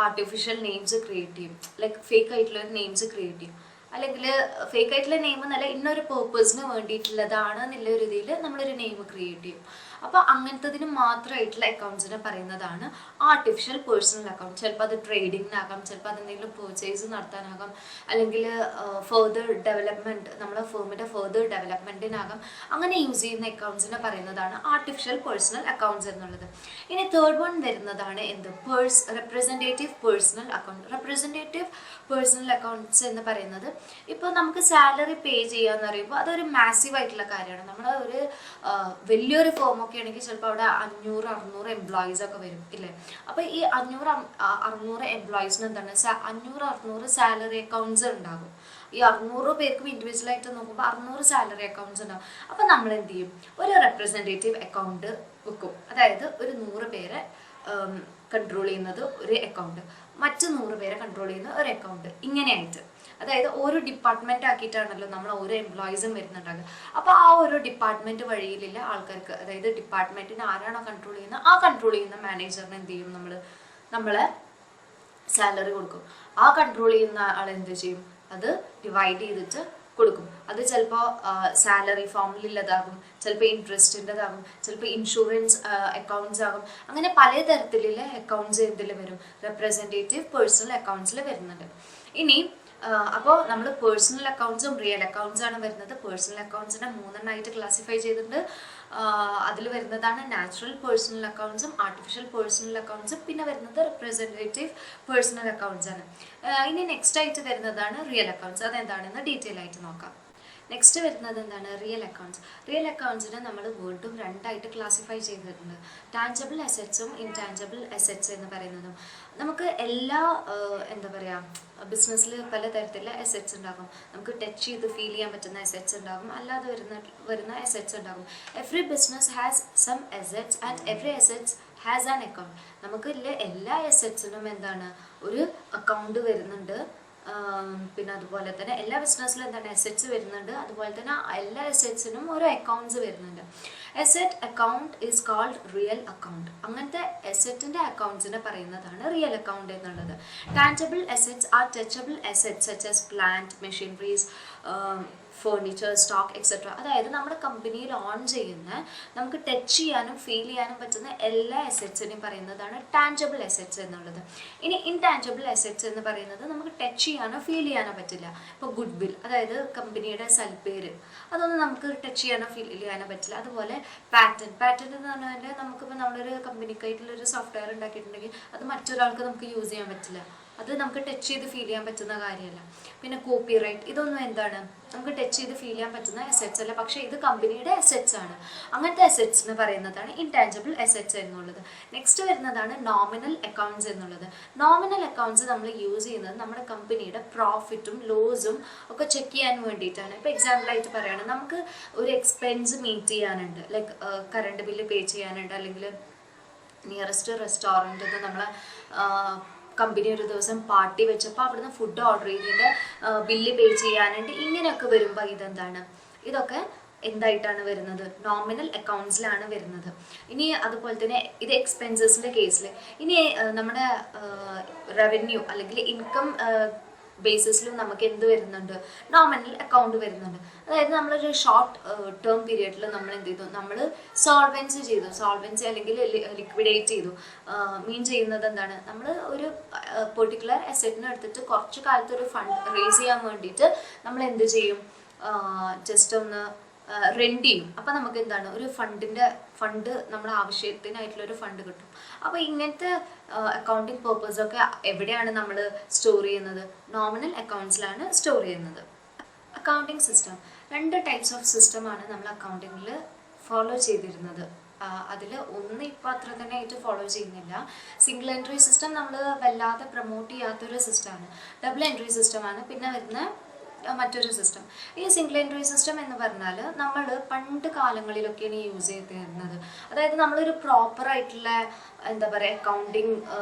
ആർട്ടിഫിഷ്യൽ നെയിംസ് ക്രിയേറ്റ് ചെയ്യും. ലൈക്ക് ഫേക്ക് ആയിട്ടുള്ള നെയിംസ് ക്രിയേറ്റ് ചെയ്യും, അല്ലെങ്കിൽ ഫേക്ക് ആയിട്ടുള്ള നെയിം എന്നല്ല, ഇന്നൊരു പേർപ്പസിന് വേണ്ടിയിട്ടുള്ളതാണ് എന്നുള്ള ഒരു രീതിയിൽ നമ്മളൊരു നെയിം ക്രിയേറ്റ് ചെയ്യും. അപ്പോൾ അങ്ങനത്തതിന് മാത്രമായിട്ടുള്ള അക്കൗണ്ട്സിനെ പറയുന്നതാണ് ആർട്ടിഫിഷ്യൽ പേഴ്സണൽ അക്കൗണ്ട്. ചിലപ്പോൾ അത് ട്രേഡിങ്ങിനാകാം, ചിലപ്പോൾ അതെന്തെങ്കിലും പേർച്ചേസ് നടത്താനാകാം, അല്ലെങ്കിൽ ഫെർദർ ഡെവലപ്മെൻറ്റ്, നമ്മുടെ ഫേമിൻ്റെ ഫെർദർ ഡെവലപ്മെൻറ്റിനാകാം. അങ്ങനെ യൂസ് ചെയ്യുന്ന അക്കൗണ്ട്സിനെ പറയുന്നതാണ് ആർട്ടിഫിഷ്യൽ പേഴ്സണൽ അക്കൗണ്ട്സ് എന്നുള്ളത്. ഇനി തേർഡ് വൺ വരുന്നതാണ് എന്ത്, representative personal account. Representative personal accounts എന്ന് പറയുന്നത് ഇപ്പോൾ നമുക്ക് സാലറി പേ ചെയ്യാന്ന് പറയുമ്പോൾ അതൊരു മാസീവ് ആയിട്ടുള്ള കാര്യമാണ്. നമ്മൾ ഒരു വലിയൊരു ഫോം ഒക്കെ ആണെങ്കിൽ ചിലപ്പോൾ അവിടെ 500-600 എംപ്ലോയീസ് ഒക്കെ വരും ഇല്ലേ. അപ്പോൾ ഈ 500-600 എംപ്ലോയീസിന് എന്താണ് 500-600 സാലറി അക്കൗണ്ട്സ് ഉണ്ടാകും. ഈ 600 പേർക്കും ഇൻഡിവിജ്വൽ ആയിട്ട് നോക്കുമ്പോൾ 600 സാലറി അക്കൗണ്ട്സ് ഉണ്ടാകും. അപ്പം നമ്മൾ എന്ത് ചെയ്യും, ഒരു റെപ്രസെൻറ്റേറ്റീവ് അക്കൗണ്ട് വെക്കും. അതായത് ഒരു 100 പേരെ കൺട്രോൾ ചെയ്യുന്നത് ഒരു അക്കൗണ്ട്, മറ്റ് 100 പേരെ കൺട്രോൾ ചെയ്യുന്ന ഒരു അക്കൗണ്ട്, ഇങ്ങനെയായിട്ട്. അതായത് ഓരോ ഡിപ്പാർട്ട്മെന്റ് ആക്കിയിട്ടാണല്ലോ നമ്മൾ ഓരോ എംപ്ലോയീസും വരുന്നുണ്ടാകുക. അപ്പോൾ ആ ഓരോ ഡിപ്പാർട്ട്മെന്റ് വഴിയിലുള്ള ആൾക്കാർക്ക്, അതായത് ഡിപ്പാർട്ട്മെന്റിന് ആരാണോ കൺട്രോൾ ചെയ്യുന്നത് ആ കൺട്രോൾ ചെയ്യുന്ന മാനേജറിന് എന്ത് ചെയ്യും, നമ്മളെ സാലറി കൊടുക്കും. ആ കൺട്രോൾ ചെയ്യുന്ന ആൾ എന്ത് ചെയ്യും, അത് ഡിവൈഡ് ചെയ്തിട്ട് കൊടുക്കും. അത് ചിലപ്പോൾ സാലറി ഫോമിലുള്ളതാകും, ചിലപ്പോൾ ഇൻട്രസ്റ്റിൻ്റെതാകും, ചിലപ്പോൾ ഇൻഷുറൻസ് അക്കൗണ്ട്സ് ആകും. അങ്ങനെ പലതരത്തിലുള്ള അക്കൗണ്ട്സ് എന്തിൽ വരും, റെപ്രസെൻറ്റേറ്റീവ് പേഴ്സണൽ അക്കൗണ്ട്സിൽ വരുന്നുണ്ട്. ഇനി അപ്പോൾ നമ്മൾ പേഴ്സണൽ അക്കൗണ്ട്സും റിയൽ അക്കൗണ്ട്സ് ആണ് വരുന്നത്. പേഴ്സണൽ അക്കൗണ്ട്സിനെ 3 എണ്ണമായിട്ട് ക്ലാസിഫൈ ചെയ്തിട്ടുണ്ട്. അതിൽ വരുന്നതാണ് നാച്ചുറൽ പേഴ്സണൽ അക്കൗണ്ട്സും ആർട്ടിഫിഷ്യൽ പേഴ്സണൽ അക്കൗണ്ട്സും, പിന്നെ വരുന്നത് റെപ്രസെൻറ്റേറ്റീവ് പേഴ്സണൽ അക്കൗണ്ട്സ് ആണ്. ഇനി നെക്സ്റ്റ് ആയിട്ട് വരുന്നതാണ് റിയൽ അക്കൗണ്ട്സ്. അതെന്താണെന്ന് ഡീറ്റെയിൽ ആയിട്ട് നോക്കാം. നെക്സ്റ്റ് വരുന്നത് എന്താണ്, റിയൽ അക്കൗണ്ട്സ്. റിയൽ അക്കൗണ്ട്സിനെ നമ്മൾ വീണ്ടും 2ആയിട്ട് ക്ലാസിഫൈ ചെയ്തിട്ടുണ്ട്. ടാഞ്ചിബിൾ അസറ്റ്സും ഇൻടാഞ്ചിബിൾ അസറ്റ്സ് എന്ന് പറയുന്നതും. നമുക്ക് എല്ലാ എന്താ പറയുക, ബിസിനസ്സിൽ പലതരത്തിലുള്ള അസറ്റ്സ് ഉണ്ടാകും. നമുക്ക് ടച്ച് ചെയ്ത് ഫീൽ ചെയ്യാൻ പറ്റുന്ന അസറ്റ്സ് ഉണ്ടാകും, അല്ലാതെ വരുന്ന അസറ്റ്സ് ഉണ്ടാകും. Every business has some assets and every assets has an account. നമുക്ക് എല്ലാ അസറ്റ്സിനും എന്താണ്, ഒരു അക്കൗണ്ട് വരുന്നുണ്ട്. പിന്നെ അതുപോലെ തന്നെ എല്ലാ ബിസിനസ്സിലും എന്താണ് അസറ്റ്സ് വരുന്നുണ്ട്, അതുപോലെ തന്നെ എല്ലാ അസറ്റ്സിനും ഓരോ അക്കൗണ്ട്സ് വരുന്നുണ്ട്. Asset account is called real account. അങ്ങനത്തെ അസറ്റിൻ്റെ അക്കൗണ്ട്സിനെ പറയുന്നതാണ് റിയൽ അക്കൗണ്ട് എന്നുള്ളത്. Tangible assets are touchable assets such as plant, machineries, furniture, stock etcetera. അതായത് നമ്മുടെ കമ്പനിയിൽ ഓൺ ചെയ്യുന്ന, നമുക്ക് ടച്ച് ചെയ്യാനും ഫീൽ ചെയ്യാനും പറ്റുന്ന എല്ലാ അസറ്റ്സിനെയും പറയുന്നതാണ് ടാഞ്ചിബിൾ അസറ്റ്സ് എന്നുള്ളത്. ഇനി ഇൻടാഞ്ചിബിൾ അസറ്റ്സ് എന്ന് പറയുന്നത് നമുക്ക് ടച്ച് ചെയ്യാനോ ഫീൽ ചെയ്യാനോ പറ്റില്ല. ഇപ്പോൾ ഗുഡ് വിൽ, അതായത് കമ്പനിയുടെ സൽപ്പേര്, അതൊന്നും നമുക്ക് ടച്ച് ചെയ്യാനോ ഫീൽ ചെയ്യാനോ പറ്റില്ല. അതുപോലെ പാറ്റന്റ് എന്ന് പറഞ്ഞാൽ നമുക്കിപ്പോൾ നമ്മളൊരു കമ്പനിക്കായിട്ടുള്ളൊരു സോഫ്റ്റ്വെയർ ഉണ്ടാക്കിയിട്ടുണ്ടെങ്കിൽ അത് മറ്റൊരാൾക്ക് നമുക്ക് യൂസ് ചെയ്യാൻ പറ്റില്ല, അത് നമുക്ക് ടച്ച് ചെയ്ത് ഫീൽ ചെയ്യാൻ പറ്റുന്ന കാര്യമല്ല. പിന്നെ കോപ്പിറൈറ്റ്, ഇതൊന്നും എന്താണ്, നമുക്ക് ടച്ച് ചെയ്ത് ഫീൽ ചെയ്യാൻ പറ്റുന്ന അസറ്റ്സ് അല്ല, പക്ഷേ ഇത് കമ്പനിയുടെ അസറ്റ്സ് ആണ്. അങ്ങനത്തെ അസറ്റ്സിന് പറയുന്നതാണ് ഇൻടാഞ്ചിബിൾ അസറ്റ്സ് എന്നുള്ളത്. നെക്സ്റ്റ് വരുന്നതാണ് നോമിനൽ അക്കൗണ്ട്സ് എന്നുള്ളത്. നോമിനൽ അക്കൗണ്ട്സ് നമ്മൾ യൂസ് ചെയ്യുന്നത് നമ്മുടെ കമ്പനിയുടെ പ്രോഫിറ്റും ലോസും ഒക്കെ ചെക്ക് ചെയ്യാൻ വേണ്ടിയിട്ടാണ്. ഇപ്പോൾ എക്സാമ്പിളായിട്ട് പറയുകയാണെങ്കിൽ നമുക്ക് ഒരു എക്സ്പെൻസ് മീറ്റ് ചെയ്യാനുണ്ട്, ലൈക്ക് കറണ്ട് ബില്ല് പേ ചെയ്യാനുണ്ട്, അല്ലെങ്കിൽ നിയറസ്റ്റ് റെസ്റ്റോറൻറ്റിൽ നിന്ന് നമ്മൾ കമ്പനി ഒരു ദിവസം പാർട്ടി വെച്ചപ്പോൾ അവിടുന്ന് ഫുഡ് ഓർഡർ ചെയ്തതിൻ്റെ ബില്ല് പേ ചെയ്യാനുണ്ട്. ഇങ്ങനെയൊക്കെ വരുമ്പോൾ ഇതെന്താണ്, ഇതൊക്കെ എന്തായിട്ടാണ് വരുന്നത്, നോമിനൽ അക്കൗണ്ട്സിലാണ് വരുന്നത്. ഇനി അതുപോലെ തന്നെ ഇത് എക്സ്പെൻസസിൻ്റെ കേസിൽ. ഇനി നമ്മുടെ റവന്യൂ അല്ലെങ്കിൽ ഇൻകം ബേസിസിലും നമുക്ക് എന്ത് വരുന്നുണ്ട്, നോമിനൽ അക്കൗണ്ട് വരുന്നുണ്ട്. അതായത് നമ്മളൊരു ഷോർട്ട് ടേം പീരിയഡിൽ നമ്മൾ എന്ത് ചെയ്തു, നമ്മൾ സോൾവെൻസി അല്ലെങ്കിൽ ലിക്വിഡേറ്റ് ചെയ്തു. മീൻ ചെയ്യുന്നത് എന്താണ്, നമ്മൾ ഒരു പെർട്ടിക്കുലർ അസറ്റിനെ എടുത്തിട്ട് കുറച്ച് കാലത്ത് ഒരു ഫണ്ട് റേസ് ചെയ്യാൻ വേണ്ടിയിട്ട് നമ്മൾ എന്ത് ചെയ്യും, ജസ്റ്റ് ഒന്ന് റെന്റ് ചെയ്യും. അപ്പം നമുക്ക് എന്താണ്, ഒരു ഫണ്ട് നമ്മുടെ ആവശ്യത്തിനായിട്ടുള്ള ഒരു ഫണ്ട് കിട്ടും. അപ്പോൾ ഇങ്ങനത്തെ അക്കൗണ്ടിങ് പേർപ്പസൊക്കെ എവിടെയാണ് നമ്മൾ സ്റ്റോർ ചെയ്യുന്നത്, നോമിനൽ അക്കൗണ്ട്സിലാണ് സ്റ്റോർ ചെയ്യുന്നത്. അക്കൗണ്ടിങ് സിസ്റ്റം, 2 ടൈപ്സ് ഓഫ് സിസ്റ്റമാണ് നമ്മൾ അക്കൗണ്ടിങ്ങിൽ ഫോളോ ചെയ്തിരുന്നത്. അതിൽ ഒന്ന് ഇപ്പോൾ അത്ര തന്നെ ആയിട്ട് ഫോളോ ചെയ്യുന്നില്ല. സിംഗിൾ എൻട്രി സിസ്റ്റം നമ്മൾ വല്ലാതെ പ്രൊമോട്ട് ചെയ്യാത്തൊരു സിസ്റ്റമാണ്. ഡബിൾ എൻട്രി സിസ്റ്റമാണ് പിന്നെ വരുന്ന മറ്റൊരു സിസ്റ്റം. ഈ സിംഗിൾ എൻട്രി സിസ്റ്റം എന്ന് പറഞ്ഞാൽ നമ്മൾ പണ്ട് കാലങ്ങളിലൊക്കെയാണ് യൂസ് ചെയ്തിരുന്നത്. അതായത് നമ്മളൊരു പ്രോപ്പറായിട്ടുള്ള എന്താ പറയുക അക്കൗണ്ടിങ്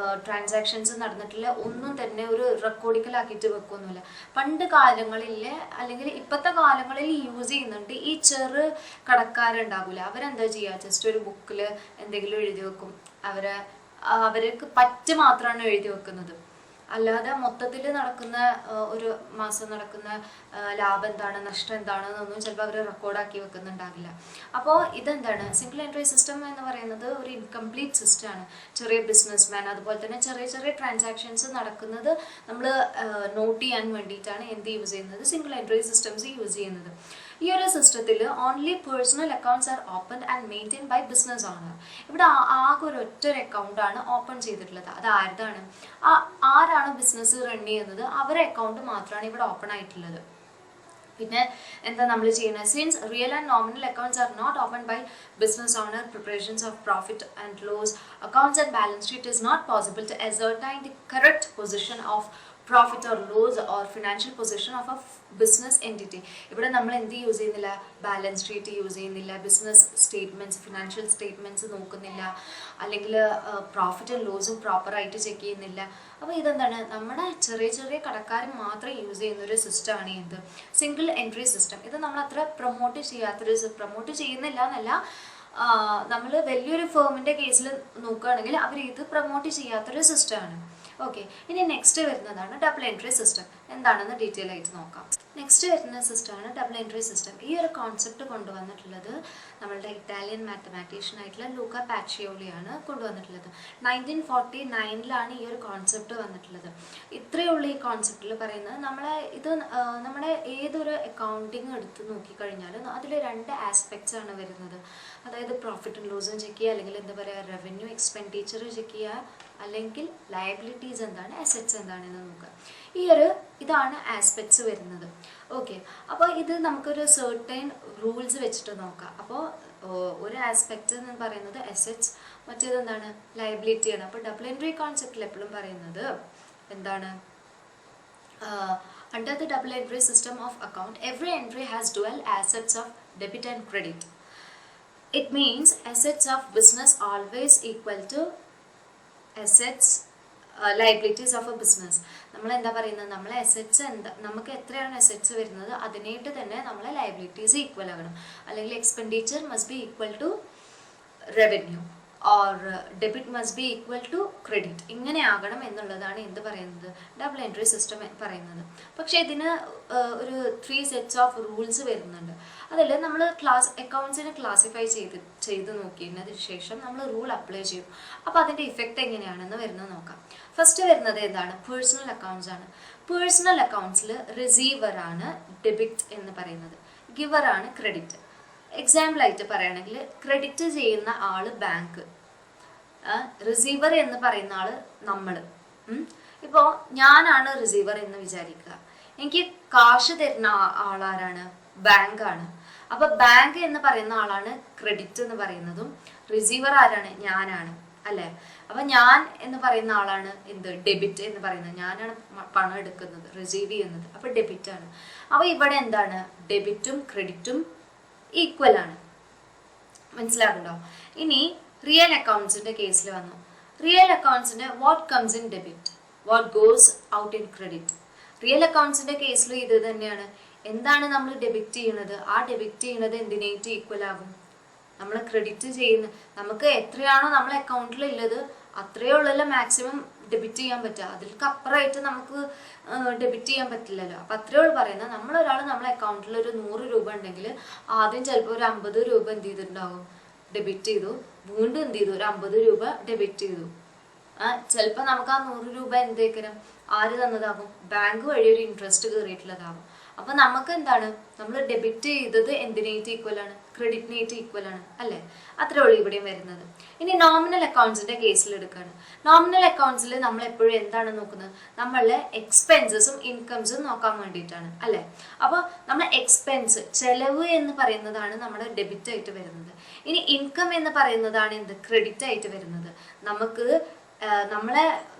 ട്രാൻസാക്ഷൻസ് നടന്നിട്ടുള്ള ഒന്നും തന്നെ ഒരു റെക്കോർഡിക്കലാക്കിയിട്ട് വെക്കൊന്നുമില്ല. പണ്ട് കാലങ്ങളിലെ അല്ലെങ്കിൽ ഇപ്പോഴത്തെ കാലങ്ങളിൽ യൂസ് ചെയ്യുന്നുണ്ട്. ഈ ചെറു കടക്കാരുണ്ടാവില്ല, അവരെന്താ ചെയ്യുക, ജസ്റ്റ് ഒരു ബുക്കിൽ എന്തെങ്കിലും എഴുതി വെക്കും. അവർക്ക് പറ്റ് മാത്രമാണ് എഴുതി വെക്കുന്നത്. അല്ലാതെ മൊത്തത്തിൽ നടക്കുന്ന ഒരു മാസം നടക്കുന്ന ലാഭം എന്താണ്, നഷ്ടം എന്താണെന്നൊന്നും ചിലപ്പോൾ അവർ റെക്കോർഡാക്കി വെക്കുന്നുണ്ടാകില്ല. അപ്പോൾ ഇതെന്താണ്, സിംഗിൾ എൻട്രി സിസ്റ്റം എന്ന് പറയുന്നത് ഒരു ഇൻകംപ്ലീറ്റ് സിസ്റ്റമാണ്. ചെറിയ ബിസിനസ്മാൻ അതുപോലെ തന്നെ ചെറിയ ചെറിയ ട്രാൻസാക്ഷൻസ് നടക്കുന്നത് നമ്മൾ നോട്ട് ചെയ്യാൻ വേണ്ടിയിട്ടാണ് എന്ത് യൂസ് ചെയ്യുന്നത്, സിംഗിൾ എൻട്രി സിസ്റ്റംസ് യൂസ് ചെയ്യുന്നത്. ഈ ഒരു സിസ്റ്റത്തിൽ only personal accounts are open and maintain by business owner. ഇവിടെ ആകെ ഒരു അക്കൗണ്ടാണ് ഓപ്പൺ ചെയ്തിട്ടുള്ളത്. അത് ആരാണ് ബിസിനസ് റൺ ചെയ്യുന്നത് അവരുടെ അക്കൗണ്ട് മാത്രമാണ് ഇവിടെ ഓപ്പൺ ആയിട്ടുള്ളത്. പിന്നെ എന്താ നമ്മൾ ചെയ്യുന്നത്, since real and nominal accounts are not open by business owner, preparations of profit and loss accounts and balance sheet is not possible to ascertain the correct position of profit or loss or financial position of a business entity. ഇവിടെ നമ്മൾ എന്ത് യൂസ് ചെയ്യുന്നില്ല, ബാലൻസ് ഷീറ്റ് യൂസ് ചെയ്യുന്നില്ല, ബിസിനസ് സ്റ്റേറ്റ്മെൻറ്റ്സ് ഫിനാൻഷ്യൽ സ്റ്റേറ്റ്മെൻറ്റ്സ് നോക്കുന്നില്ല, അല്ലെങ്കിൽ പ്രോഫിറ്റും ലോസും പ്രോപ്പറായിട്ട് ചെക്ക് ചെയ്യുന്നില്ല. അപ്പോൾ ഇതെന്താണ്, നമ്മുടെ ചെറിയ ചെറിയ കടക്കാരൻ മാത്രം യൂസ് ചെയ്യുന്ന ഒരു സിസ്റ്റമാണ് എന്ത്, സിംഗിൾ എൻട്രി സിസ്റ്റം. ഇത് നമ്മൾ അത്ര പ്രൊമോട്ട് ചെയ്യുന്നില്ല എന്നല്ല, നമ്മൾ വലിയൊരു ഫേമിൻ്റെ കേസിൽ നോക്കുകയാണെങ്കിൽ അവർ ഇത് പ്രൊമോട്ട് ചെയ്യാത്തൊരു സിസ്റ്റമാണ്. ഓക്കെ, ഇനി നെക്സ്റ്റ് വരുന്നതാണ് ഡബിൾ എൻട്രി സിസ്റ്റം. എന്താണെന്ന് ഡീറ്റെയിൽ ആയിട്ട് നോക്കാം. നെക്സ്റ്റ് വരുന്ന സിസ്റ്റമാണ് ഡബിൾ എൻട്രി സിസ്റ്റം. ഈ ഒരു കോൺസെപ്റ്റ് കൊണ്ടുവന്നിട്ടുള്ളത് നമ്മളുടെ ഇറ്റാലിയൻ മാത്തമാറ്റീഷ്യൻ ആയിട്ടുള്ള ലൂക്ക പാച്ചിയോളിയാണ് കൊണ്ടുവന്നിട്ടുള്ളത്. 1949 ഈ ഒരു കോൺസെപ്റ്റ് വന്നിട്ടുള്ളത്. ഇത്രയുള്ള ഈ കോൺസെപ്റ്റിൽ പറയുന്നത് നമ്മുടെ ഏതൊരു അക്കൗണ്ടിങ് എടുത്ത് നോക്കിക്കഴിഞ്ഞാലും അതിൽ 2 ആസ്പെക്ട്സ് ആണ് വരുന്നത്. അതായത് പ്രോഫിറ്റും ലോസും ചെക്ക് ചെയ്യുക, അല്ലെങ്കിൽ എന്താ പറയുക റവന്യൂ എക്സ്പെൻഡിച്ചർ ചെക്ക് ചെയ്യുക, അല്ലെങ്കിൽ ലയബിലിറ്റീസ് എന്താണ്, അസറ്റ്സ് എന്താണെന്ന് നോക്കുക. ഇതാണ് ആസ്പെക്ട്സ് വരുന്നത്. ഓക്കെ, അപ്പോൾ ഇത് നമുക്കൊരു സെർട്ടൈൻ റൂൾസ് വെച്ചിട്ട് നോക്കാം. അപ്പോൾ ഒരു ആസ്പെക്റ്റ് എന്ന് പറയുന്നത് അസറ്റ്സ്, മറ്റേത് എന്താണ്, ലയബിലിറ്റിയാണ്. അപ്പോൾ ഡബിൾ എൻട്രി കോൺസെപ്റ്റിൽ എപ്പോഴും പറയുന്നത് എന്താണ്, under the double entry system of account every entry has dual assets of debit and credit. It means assets of business always equal to assets liabilities of A business. നമ്മൾ എന്താ പറയുന്നത്, നമ്മളെ അസറ്റ്സ് നമുക്ക് എത്രയാണ് അസറ്റ്സ് വരുന്നത് അതിനായിട്ട് തന്നെ നമ്മളെ ലയബിലിറ്റീസ് ഈക്വൽ ആകണം. അല്ലെങ്കിൽ expenditure must be equal to revenue or debit must be equal to credit. ഇങ്ങനെ ആകണം എന്നുള്ളതാണ് എന്ത് പറയുന്നത്, ഡബിൾ എൻട്രി സിസ്റ്റം പറയുന്നത്. പക്ഷേ ഇതിന് ഒരു 3 സെറ്റ്സ് ഓഫ് റൂൾസ് വരുന്നുണ്ട്. അതിൽ നമ്മൾ അക്കൗണ്ട്സിനെ ക്ലാസിഫൈ ചെയ്ത് നോക്കിയതിന് ശേഷം നമ്മൾ റൂൾ അപ്ലൈ ചെയ്യും. അപ്പോൾ അതിൻ്റെ ഇഫക്റ്റ് എങ്ങനെയാണെന്ന് വരുന്നത് നോക്കാം. ഫസ്റ്റ് വരുന്നത് എന്താണ്, പേഴ്സണൽ അക്കൗണ്ട്സ് ആണ്. പേഴ്സണൽ അക്കൗണ്ട്സിൽ റിസീവറാണ് ഡെബിറ്റ് എന്ന് പറയുന്നത്, ഗിവറാണ് ക്രെഡിറ്റ്. എക്സാമ്പിൾ ആയിട്ട് പറയുകയാണെങ്കിൽ ക്രെഡിറ്റ് ചെയ്യുന്ന ആള് ബാങ്ക്, റിസീവർ എന്ന് പറയുന്ന ആള് നമ്മൾ. ഇപ്പോൾ ഞാനാണ് റിസീവർ എന്ന് വിചാരിക്കുക, എനിക്ക് കാശ് തരുന്ന ആളാരാണ്, ബാങ്കാണ്. അപ്പൊ ബാങ്ക് എന്ന് പറയുന്ന ആളാണ് ക്രെഡിറ്റ് എന്ന് പറയുന്നതും, റിസീവർ ആരാണ്, ഞാനാണ് അല്ലെ. അപ്പൊ ഞാൻ എന്ന് പറയുന്ന ആളാണ് എന്ത്, ഡെബിറ്റ് എന്ന് പറയുന്നത്, ഞാനാണ് പണം എടുക്കുന്നത്, റിസീവ് ചെയ്യുന്നത്, അപ്പൊ ഡെബിറ്റ് ആണ്. അപ്പൊ ഇവിടെ എന്താണ്, ഡെബിറ്റും ക്രെഡിറ്റും ഈക്വൽ ആണ്. മനസ്സിലാകുന്നുണ്ടോ? ഇനി റിയൽ അക്കൗണ്ട്സിന്റെ കേസിൽ വന്നു. റിയൽ അക്കൗണ്ട്സിന്റെ what comes in debit, what goes out in credit. Real അക്കൗണ്ട്സിന്റെ കേസിൽ ഇത് തന്നെയാണ്. എന്താണ് നമ്മൾ ഡെബിറ്റ് ചെയ്യുന്നത്, ആ ഡെബിറ്റ് ചെയ്യുന്നത് എന്തിനായിട്ട് ഈക്വൽ ആകും, നമ്മൾ ക്രെഡിറ്റ് ചെയ്യുന്ന, നമുക്ക് എത്രയാണോ നമ്മളെ അക്കൗണ്ടിൽ ഉള്ളത് അത്രയേ ഉള്ളല്ലോ മാക്സിമം ഡെബിറ്റ് ചെയ്യാൻ പറ്റുക, അതിലേക്ക് അപ്പുറമായിട്ട് നമുക്ക് ഡെബിറ്റ് ചെയ്യാൻ പറ്റില്ലല്ലോ. അപ്പം അത്രയോട് പറയുന്നത്, നമ്മളൊരാൾ നമ്മളെ അക്കൗണ്ടിൽ ഒരു 100 രൂപ ഉണ്ടെങ്കിൽ ആദ്യം ചിലപ്പോൾ ഒരു 50 രൂപ എന്ത് ചെയ്തിട്ടുണ്ടാവും, ഡെബിറ്റ് ചെയ്തു, വീണ്ടും എന്ത് ചെയ്തു, ഒരു 50 രൂപ ഡെബിറ്റ് ചെയ്തു. ചിലപ്പോൾ നമുക്ക് ആ 100 രൂപ എന്തേക്കരം ആര് തന്നതാകും, ബാങ്ക് വഴി ഒരു ഇൻട്രസ്റ്റ് കയറിയിട്ടുള്ളതാകും. അപ്പൊ നമുക്ക് എന്താണ്, നമ്മൾ ഡെബിറ്റ് ചെയ്തത് എന്തിനായിട്ട് ഈക്വൽ ആണ്, ക്രെഡിറ്റിനായിട്ട് ഈക്വൽ ആണ് അല്ലേ. അത്രേ ഉള്ളൂ ഇവിടെയും വരുന്നത്. ഇനി നോമിനൽ അക്കൗണ്ട്സിന്റെ കേസിൽ എടുക്കുകയാണ്. നോമിനൽ അക്കൗണ്ട്സിൽ നമ്മൾ എപ്പോഴും എന്താണ് നോക്കുന്നത്, നമ്മളുടെ എക്സ്പെൻസസും ഇൻകംസും നോക്കാൻ വേണ്ടിയിട്ടാണ് അല്ലേ. അപ്പോൾ നമ്മൾ എക്സ്പെൻസ്, ചെലവ് എന്ന് പറയുന്നതാണ് നമ്മുടെ ഡെബിറ്റ് ആയിട്ട് വരുന്നത്. ഇനി ഇൻകം എന്ന് പറയുന്നതാണ് എന്ത്, ക്രെഡിറ്റ് ആയിട്ട് വരുന്നത്.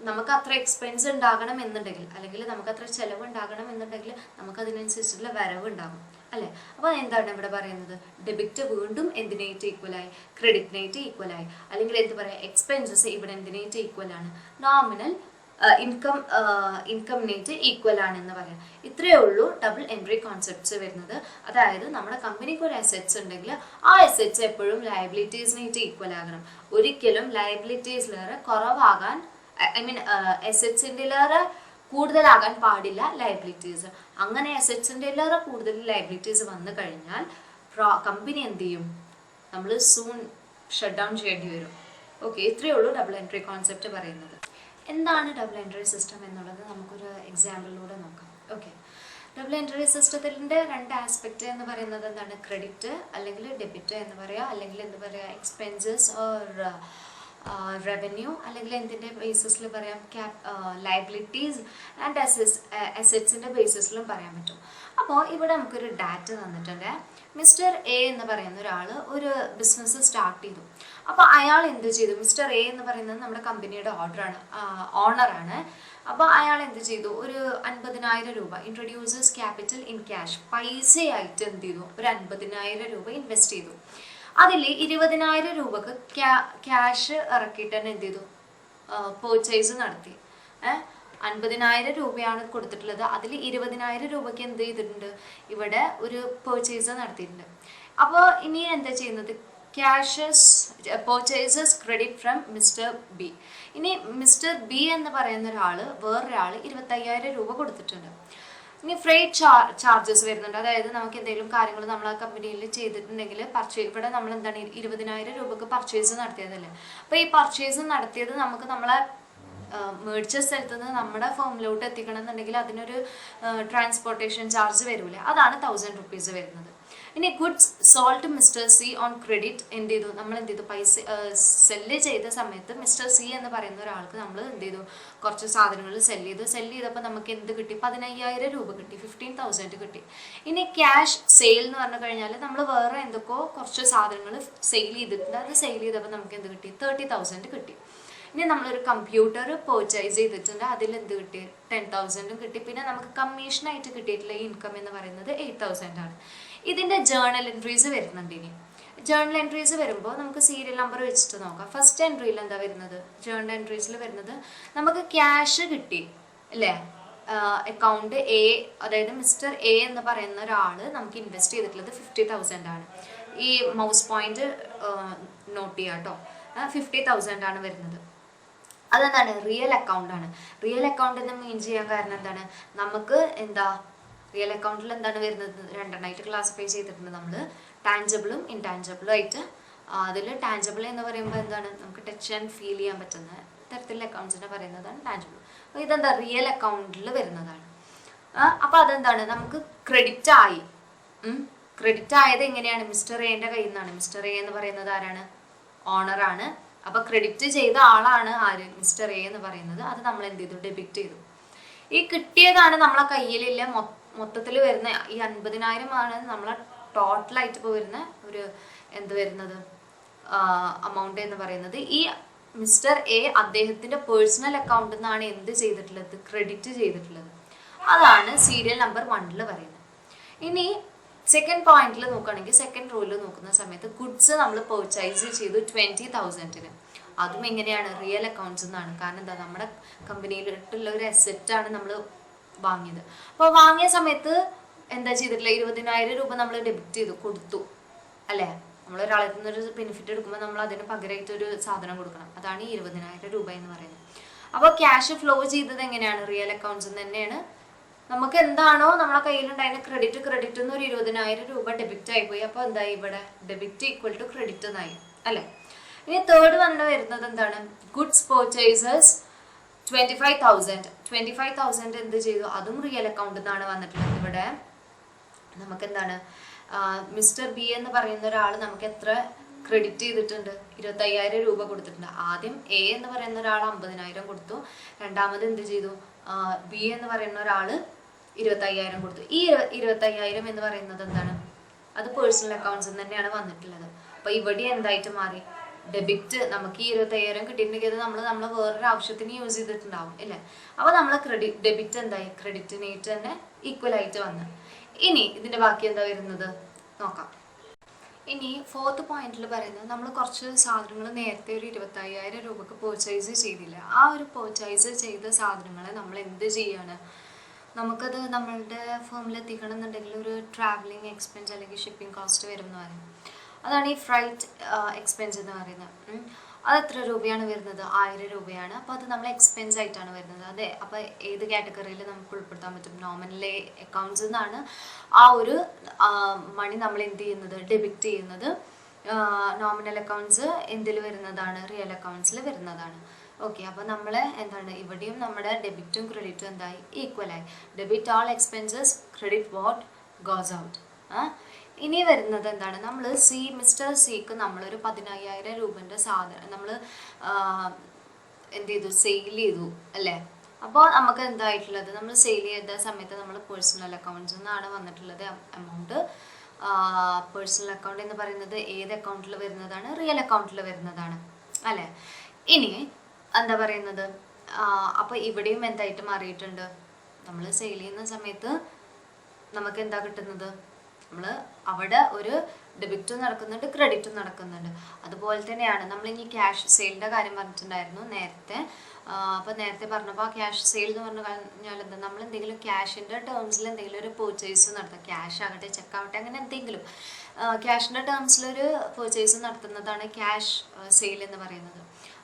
നമുക്ക് അത്ര എക്സ്പെൻസ് ഉണ്ടാകണം എന്നുണ്ടെങ്കിൽ, അല്ലെങ്കിൽ നമുക്ക് അത്ര ചെലവ് ഉണ്ടാകണം എന്നുണ്ടെങ്കിൽ നമുക്ക് അതിനനുസരിച്ചുള്ള വരവ് ഉണ്ടാകും അല്ലെ. അപ്പൊ എന്താണ് ഇവിടെ പറയുന്നത്, ഡെബിറ്റ് വീണ്ടും എന്തിനായിട്ട് ഈക്വലായി, ക്രെഡിറ്റിനായിട്ട് ഈക്വലായി. അല്ലെങ്കിൽ എന്ത് പറയാം, എക്സ്പെൻസസ് ഇവിടെ എന്തിനായിട്ട് ഈക്വൽ ആണ്, നോമിനൽ ഇൻകമിനേറ്റ് ഈക്വൽ ആണെന്ന് പറയാം. ഇത്രയേ ഉള്ളൂ ഡബിൾ എൻട്രി കോൺസെപ്റ്റ്സ് വരുന്നത്. അതായത് നമ്മുടെ കമ്പനിക്ക് ഒരു അസെറ്റ്സ് ഉണ്ടെങ്കിൽ ആ അസെറ്റ്സ് എപ്പോഴും ലയബിലിറ്റീസിനായിട്ട് ഈക്വൽ ആകണം. ഒരിക്കലും ലയബിലിറ്റീസിലേറെ കുറവാകാൻ, അസെറ്റ്സിൻ്റെ കൂടുതലാകാൻ പാടില്ല ലയബിലിറ്റീസ്. അങ്ങനെ അസെറ്റ്സിൻ്റെ കൂടുതൽ ലയബിലിറ്റീസ് വന്നു കഴിഞ്ഞാൽ കമ്പനി എന്ത് ചെയ്യും, നമ്മൾ സൂൺ ഷട്ട് ഡൗൺ ചെയ്യേണ്ടി വരും. ഓക്കെ, ഇത്രയേ ഉള്ളൂ ഡബിൾ എൻട്രി കോൺസെപ്റ്റ് പറയുന്നത്. എന്താണ് ഡബിൾ എൻട്രി സിസ്റ്റം എന്നുള്ളത് നമുക്കൊരു എക്സാമ്പിളിലൂടെ നോക്കാം. ഓക്കെ, ഡബിൾ എൻട്രി സിസ്റ്റത്തിൻ്റെ 2 ആസ്പെക്റ്റ് എന്ന് പറയുന്നത് എന്താണ്, ക്രെഡിറ്റ് അല്ലെങ്കിൽ ഡെബിറ്റ് എന്ന് പറയുക, അല്ലെങ്കിൽ എന്ത് പറയുക, എക്സ്പെൻസസ് ഓർ റവന്യൂ, അല്ലെങ്കിൽ എന്തിൻ്റെ ബേസിസിൽ പറയാം, ലയബിലിറ്റീസ് ആൻഡ് അസെറ്റ്സിൻ്റെ ബേസിസിലും പറയാൻ പറ്റും. അപ്പോൾ ഇവിടെ നമുക്കൊരു ഡാറ്റ തന്നിട്ടുണ്ട്. മിസ്റ്റർ എ എന്ന് പറയുന്ന ഒരാൾ ഒരു ബിസിനസ് സ്റ്റാർട്ട് ചെയ്തു. അപ്പോൾ അയാൾ എന്ത് ചെയ്തു, മിസ്റ്റർ എ എന്ന് പറയുന്നത് നമ്മുടെ കമ്പനിയുടെ ഓണറാണ്. അപ്പോൾ അയാൾ എന്ത് ചെയ്തു, ഒരു 50,000 രൂപ ഇൻട്രൊഡ്യൂസേഴ്സ് ക്യാപിറ്റൽ ഇൻ ക്യാഷ്, പൈസയായിട്ട് എന്ത് ചെയ്തു, ഒരു 50,000 രൂപ ഇൻവെസ്റ്റ് ചെയ്തു. അതിൽ 20,000 രൂപക്ക് ക്യാഷ് ഇറക്കിയിട്ട് തന്നെ എന്ത് ചെയ്തു, പർച്ചേസ് നടത്തി. 50,000 രൂപയാണ് കൊടുത്തിട്ടുള്ളത്, അതിൽ 20,000 രൂപയ്ക്ക് എന്ത് ചെയ്തിട്ടുണ്ട്, ഇവിടെ ഒരു പർച്ചേസ് നടത്തിയിട്ടുണ്ട്. അപ്പോൾ ഇനി എന്താ ചെയ്യുന്നത്, purchases credit from mister B. ഇനി മിസ്റ്റർ ബി എന്ന് പറയുന്ന വേറൊരാൾ 25,000 രൂപ കൊടുത്തിട്ടുണ്ട്. ഇനി ഫ്രൈറ്റ് ചാർജസ് വരുന്നുണ്ട്. അതായത് നമുക്ക് എന്തെങ്കിലും കാര്യങ്ങൾ നമ്മൾ ആ കമ്പനിയിൽ ചെയ്തിട്ടുണ്ടെങ്കിൽ ഇവിടെ നമ്മൾ എന്താണ് 20,000 രൂപക്ക് പർച്ചേസ് നടത്തിയതല്ലേ. അപ്പോൾ ഈ പർച്ചേസ് നടത്തിയത് നമുക്ക് നമ്മളെ മേടിച്ച സ്ഥലത്ത് നിന്ന് നമ്മുടെ ഫോമിലോട്ട് എത്തിക്കണം എന്നുണ്ടെങ്കിൽ അതിനൊരു ട്രാൻസ്പോർട്ടേഷൻ ചാർജ് വരൂലേ, അതാണ് 1,000 rupees വരുന്നത്. ഇനി goods sold mister C on credit എന്ത് ചെയ്തു, നമ്മൾ എന്ത് ചെയ്തു, പൈസ സെല്ല് ചെയ്ത സമയത്ത് മിസ്റ്റർ സി എന്ന് പറയുന്ന ഒരാൾക്ക് നമ്മൾ എന്ത് ചെയ്തു, കുറച്ച് സാധനങ്ങൾ സെല്ല് ചെയ്തപ്പോൾ നമുക്ക് എന്ത് കിട്ടി, 15,000 രൂപ കിട്ടി, 15,000 കിട്ടി. ഇനി ക്യാഷ് സെയിൽ എന്ന് പറഞ്ഞു കഴിഞ്ഞാൽ നമ്മൾ വേറെ എന്തൊക്കെയോ കുറച്ച് സാധനങ്ങൾ സെയിൽ ചെയ്തിട്ടുണ്ട്. അത് സെയിൽ ചെയ്തപ്പോൾ നമുക്ക് എന്ത് കിട്ടി, 30,000 കിട്ടി. ഇനി നമ്മളൊരു കമ്പ്യൂട്ടർ പർച്ചേസ് ചെയ്തിട്ടുണ്ട്, അതിൽ എന്ത് കിട്ടി, 10,000 കിട്ടി. പിന്നെ നമുക്ക് കമ്മീഷനായിട്ട് കിട്ടിയിട്ടുള്ള ഇൻകം എന്ന് പറയുന്നത് 8,000 ആണ്. ഇതിൻ്റെ ജേർണൽ എൻട്രീസ് വരുന്നുണ്ട്. ഇനി ജേർണൽ എൻട്രീസ് വരുമ്പോൾ നമുക്ക് സീരിയൽ നമ്പർ വെച്ചിട്ട് നോക്കാം. ഫസ്റ്റ് എൻട്രിയിൽ എന്താ വരുന്നത്, ജേർണൽ എൻട്രീസിൽ വരുന്നത് നമുക്ക് ക്യാഷ് കിട്ടി അല്ലേ, അക്കൗണ്ട് എ, അതായത് മിസ്റ്റർ എ എന്ന് പറയുന്ന ഒരാൾ നമുക്ക് ഇൻവെസ്റ്റ് ചെയ്തിട്ടുള്ളത് 50,000 ആണ്. ഈ മൗസ് പോയിന്റ് നോട്ട് ചെയ്യാം കേട്ടോ, 50,000 ആണ് വരുന്നത്. അതെന്താണ്, റിയൽ അക്കൗണ്ട് ആണ്. റിയൽ അക്കൗണ്ട് എന്ന് മീൻ ചെയ്യാൻ കാരണം എന്താണ്, നമുക്ക് എന്താ റിയൽ അക്കൗണ്ടിൽ എന്താണ് വരുന്നത്, 2 ക്ലാസിഫൈ ചെയ്തിട്ടുണ്ട് നമ്മൾ, ടാഞ്ചിബിളും ഇൻടാഞ്ചിബിളും ആയിട്ട്. അതിൽ ടാഞ്ചിബിൾ എന്ന് പറയുമ്പോൾ എന്താണ്, നമുക്ക് ടച്ച് ആൻഡ് ഫീൽ ചെയ്യാൻ പറ്റുന്ന തരത്തിലുള്ള അക്കൗണ്ട്സിനെ പറയുന്നതാണ് ടാഞ്ചിബിൾ. അപ്പോൾ ഇതെന്താ, റിയൽ അക്കൗണ്ടിൽ വരുന്നതാണ്. അപ്പോൾ അതെന്താണ്, നമുക്ക് ക്രെഡിറ്റ് ആയി. ക്രെഡിറ്റ് ആയത് എങ്ങനെയാണ്, മിസ്റ്റർ എന്റെ കയ്യിൽ നിന്നാണ്. മിസ്റ്റർ എ എന്ന് പറയുന്നത് ആരാണ്, ഓണറാണ്. അപ്പോൾ ക്രെഡിറ്റ് ചെയ്ത ആളാണ് ആര്, മിസ്റ്റർ എ എന്ന് പറയുന്നത്. അത് നമ്മൾ എന്ത് ചെയ്തു, ഡെബിറ്റ് ചെയ്തു. ഈ കിട്ടിയതാണ് നമ്മളെ കയ്യിലില്ല മൊത്തത്തിൽ വരുന്ന ഈ 50,000 ആണ് നമ്മളെ ടോട്ടലായിട്ട് ഇപ്പോൾ വരുന്ന ഒരു എന്ത് വരുന്നത് അമൗണ്ട് എന്ന് പറയുന്നത്. ഈ മിസ്റ്റർ എ അദ്ദേഹത്തിന്റെ പേഴ്സണൽ അക്കൗണ്ടിൽ നിന്നാണ് എന്ത് ചെയ്തിട്ടുള്ളത്, ക്രെഡിറ്റ് ചെയ്തിട്ടുള്ളത്. അതാണ് സീരിയൽ നമ്പർ 1 പറയുന്നത്. ഇനി സെക്കൻഡ് പോയിന്റിൽ നോക്കുകയാണെങ്കിൽ, സെക്കൻഡ് റോയിൽ നോക്കുന്ന സമയത്ത് ഗുഡ്സ് നമ്മൾ പർച്ചേസ് ചെയ്തു 20,000. അതും എങ്ങനെയാണ്, റിയൽ അക്കൗണ്ട്സ് എന്നാണ്. കാരണം എന്താ, നമ്മുടെ കമ്പനിയിലിട്ടുള്ള ഒരു അസെറ്റാണ് നമ്മൾ വാങ്ങിയത്. അപ്പോൾ വാങ്ങിയ സമയത്ത് എന്താ ചെയ്തിട്ടില്ല, 20,000 രൂപ നമ്മൾ ഡെബിറ്റ് ചെയ്തു, കൊടുത്തു അല്ലേ. നമ്മൾ ഒരാളിൽ നിന്നൊരു ബെനിഫിറ്റ് എടുക്കുമ്പോൾ നമ്മൾ അതിന് പകരമായിട്ട് ഒരു സാധനം കൊടുക്കണം. അതാണ് ഈ 20,000 രൂപ എന്ന് പറയുന്നത്. അപ്പോൾ ക്യാഷ് ഫ്ലോ ചെയ്തത് എങ്ങനെയാണ്? റിയൽ അക്കൗണ്ട്സിൽ നിന്ന് തന്നെയാണ്. നമുക്ക് എന്താണോ നമ്മളെ കയ്യിലുണ്ടായിരുന്ന ക്രെഡിറ്റ് എന്ന് ഒരു 20,000 രൂപ ഡെബിറ്റ് ആയിപ്പോയി. അപ്പോൾ എന്തായി ഇവിടെ? ഡെബിറ്റ് ഈക്വൽ ടു ക്രെഡിറ്റ് എന്നായി അല്ലേ? ഇനി തേർഡ് വരുന്നത് എന്താണ്? ഗുഡ്സ് പർച്ചേസസ് 25,000 എന്ത് ചെയ്തു? അതും റിയൽ അക്കൗണ്ടിൽ നിന്നാണ് വന്നിട്ടുള്ളത്. ഇവിടെ നമുക്ക് എന്താണ്, മിസ്റ്റർ ബി എന്ന് പറയുന്ന ഒരാൾ നമുക്ക് എത്ര ക്രെഡിറ്റ് ചെയ്തിട്ടുണ്ട്? 25,000 രൂപ കൊടുത്തിട്ടുണ്ട്. ആദ്യം എ എന്ന് പറയുന്ന ഒരാൾ 50,000 കൊടുത്തു. രണ്ടാമത് എന്ത് ചെയ്തു? ബി എന്ന് പറയുന്ന ഒരാൾ 25,000 കൊടുത്തു. ഈ 25,000 എന്ന് പറയുന്നത് എന്താണ്? അത് പേഴ്സണൽ അക്കൗണ്ട്സിൽ തന്നെയാണ് വന്നിട്ടുള്ളത്. അപ്പൊ ഇവിടെ എന്തായിട്ട് മാറി? ഡെബിറ്റ്. നമുക്ക് ഈ 25,000 കിട്ടിയിട്ടുണ്ടെങ്കിൽ അത് നമ്മൾ വേറൊരു ആവശ്യത്തിന് യൂസ് ചെയ്തിട്ടുണ്ടാവും അല്ലേ? അപ്പൊ നമ്മളെ ഡെബിറ്റ് എന്തായി? ക്രെഡിറ്റിനായിട്ട് തന്നെ ഈക്വൽ ആയിട്ട് വന്നു. ഇനി ഇതിന്റെ ബാക്കി എന്താ വരുന്നത് നോക്കാം. ഇനി ഫോർത്ത് പോയിന്റിൽ പറയുന്നത്, നമ്മൾ കുറച്ച് സാധനങ്ങൾ നേരത്തെ ഒരു 25,000 രൂപക്ക് പർച്ചേസ് ചെയ്തില്ല. ആ ഒരു പർച്ചേസ് ചെയ്ത സാധനങ്ങളെ നമ്മൾ എന്ത് ചെയ്യാണ്? നമുക്കത് നമ്മളുടെ ഫേമിൽ എത്തിക്കണം എന്നുണ്ടെങ്കിൽ ഒരു ട്രാവലിംഗ് എക്സ്പെൻസ് അല്ലെങ്കിൽ ഷിപ്പിംഗ് കോസ്റ്റ് വരും എന്ന് പറയും. അതാണ് ഈ ഫ്രൈറ്റ് എക്സ്പെൻസ് എന്ന് പറയുന്നത്. അത് എത്ര രൂപയാണ് വരുന്നത്? 1000 രൂപയാണ്. അപ്പോൾ അത് നമ്മൾ എക്സ്പെൻസ് ആയിട്ടാണ് വരുന്നത്. അതെ. അപ്പോൾ ഏത് കാറ്റഗറിയിൽ നമുക്ക് ഉൾപ്പെടുത്താൻ പറ്റും? നോമിനൽ അക്കൗണ്ട്സിൽ നിന്നാണ് ആ ഒരു മണി നമ്മൾ എന്ത് ചെയ്യുന്നത്? ഡെബിറ്റ് ചെയ്യുന്നത്. നോമിനൽ അക്കൗണ്ട്സ് എന്തിൽ വരുന്നതാണ്? റിയൽ അക്കൗണ്ട്സിൽ വരുന്നതാണ്. ഓക്കെ. അപ്പോൾ നമ്മൾ എന്താണ്, ഇവിടെയും നമ്മുടെ ഡെബിറ്റും ക്രെഡിറ്റും എന്തായി? ഈക്വലായി. Debit all expenses, credit what goes out. ഇനി വരുന്നത് എന്താണ്? നമ്മൾ മിസ്റ്റർ സിക്ക് നമ്മളൊരു 15,000 രൂപൻ്റെ സാധനം നമ്മൾ എന്ത് ചെയ്തു? സെയിൽ ചെയ്തു അല്ലേ? അപ്പോൾ നമുക്ക് എന്തായിട്ടുള്ളത്? നമ്മൾ സെയിൽ ചെയ്ത സമയത്ത് നമ്മൾ പേഴ്സണൽ അക്കൗണ്ട്സിൽ നിന്നാണ് വന്നിട്ടുള്ളത് എമൗണ്ട്. പേഴ്സണൽ അക്കൗണ്ട് എന്ന് പറയുന്നത് ഏത് അക്കൗണ്ടിൽ വരുന്നതാണ്? റിയൽ അക്കൗണ്ടിൽ വരുന്നതാണ് അല്ലേ? ഇനി എന്താ പറയുന്നത്? അപ്പോൾ ഇവിടെയും എന്തായിട്ട് മാറിയിട്ടുണ്ട്? നമ്മൾ സെയിൽ ചെയ്യുന്ന സമയത്ത് നമുക്ക് എന്താ കിട്ടുന്നത്? നമ്മൾ അവിടെ ഒരു ഡെബിറ്റും നടക്കുന്നുണ്ട്, ക്രെഡിറ്റും നടക്കുന്നുണ്ട്. അതുപോലെ തന്നെയാണ് നമ്മൾ ഇനി ക്യാഷ് സെയിലിൻ്റെ കാര്യം പറഞ്ഞിട്ടുണ്ടായിരുന്നു നേരത്തെ. അപ്പോൾ നേരത്തെ പറഞ്ഞപ്പോൾ ആ ക്യാഷ് സെയിൽ എന്ന് പറഞ്ഞു കഴിഞ്ഞാൽ എന്താ? നമ്മൾ എന്തെങ്കിലും ക്യാഷിൻ്റെ ടേംസിൽ എന്തെങ്കിലും ഒരു പർച്ചേസ് നടത്തുക. ക്യാഷ് ആകട്ടെ, ചെക്ക് ആവട്ടെ, അങ്ങനെ എന്തെങ്കിലും ക്യാഷിൻ്റെ ടേംസിലൊരു പർച്ചേസ് നടത്തുന്നതാണ് ക്യാഷ് സെയിൽ എന്ന് പറയുന്നത്.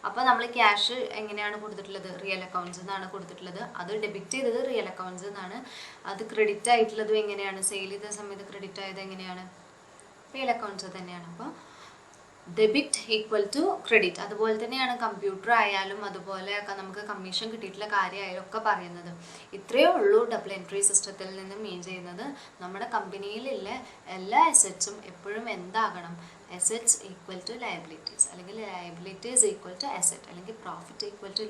അപ്പോൾ നമ്മൾ ക്യാഷ് എങ്ങനെയാണ് കൊടുത്തിട്ടുള്ളത്? റിയൽ അക്കൗണ്ട്സിൽ നിന്നാണ് കൊടുത്തിട്ടുള്ളത്. അത് ഡെബിറ്റ് ചെയ്തത് റിയൽ അക്കൗണ്ട്സിൽ നിന്നാണ്. അത് ക്രെഡിറ്റ് ആയിട്ടുള്ളതും എങ്ങനെയാണ്? സെയിൽ ചെയ്ത സമയത്ത് ക്രെഡിറ്റ് ആയത് എങ്ങനെയാണ്? റിയൽ അക്കൗണ്ട്സ് തന്നെയാണ്. അപ്പോൾ ഡെബിറ്റ് ഈക്വൽ ടു ക്രെഡിറ്റ്. അതുപോലെ തന്നെയാണ് കമ്പ്യൂട്ടർ ആയാലും അതുപോലെയൊക്കെ നമുക്ക് കമ്മീഷൻ കിട്ടിയിട്ടുള്ള കാര്യമായാലും ഒക്കെ പറയുന്നത്. ഇത്രയേ ഉള്ളൂ ഡബിൾ എൻട്രി സിസ്റ്റത്തിൽ നിന്ന് മീൻ ചെയ്യുന്നത്. നമ്മുടെ കമ്പനിയിലുള്ള എല്ലാ അസറ്റ്സും എപ്പോഴും എന്താകണം? അസറ്റ്സ് ഈക്വൽ ടു ലയബിലിറ്റീസ്, അല്ലെങ്കിൽ ലയബിലിറ്റീസ് ഈക്വൽ ടു അസറ്റ്, അല്ലെങ്കിൽ profit equal to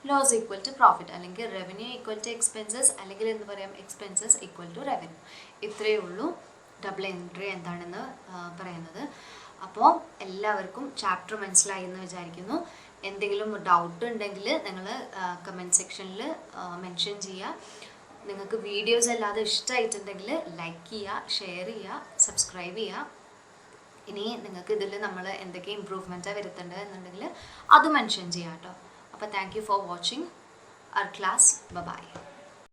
loss equal to profit, അല്ലെങ്കിൽ റവന്യൂ ഈക്വൽ ടു എക്സ്പെൻസസ്, അല്ലെങ്കിൽ എന്ത് പറയാം? Expenses equal to revenue. ഇത്രയേ ഉള്ളൂ ഡബിൾ എൻട്രി എന്താണെന്ന് പറയുന്നത്. അപ്പോൾ എല്ലാവർക്കും ചാപ്റ്റർ മനസ്സിലായി എന്ന് വിചാരിക്കുന്നു. എന്തെങ്കിലും ഡൗട്ട് ഉണ്ടെങ്കിൽ നിങ്ങൾ കമൻറ്റ് സെക്ഷനിൽ മെൻഷൻ ചെയ്യുക. നിങ്ങൾക്ക് വീഡിയോസ് അല്ലാതെ ഇഷ്ടമായിട്ടുണ്ടെങ്കിൽ ലൈക്ക് ചെയ്യുക, ഷെയർ ചെയ്യുക, സബ്സ്ക്രൈബ് ചെയ്യുക. ഇനി നിങ്ങൾക്ക് ഇതിൽ നമ്മൾ എന്തൊക്കെ ഇമ്പ്രൂവ്മെൻറ്റാണ് വരുത്തേണ്ടത് എന്നുണ്ടെങ്കിൽ അത് മെൻഷൻ ചെയ്യാം കേട്ടോ. അപ്പോൾ thank you for watching our class. By.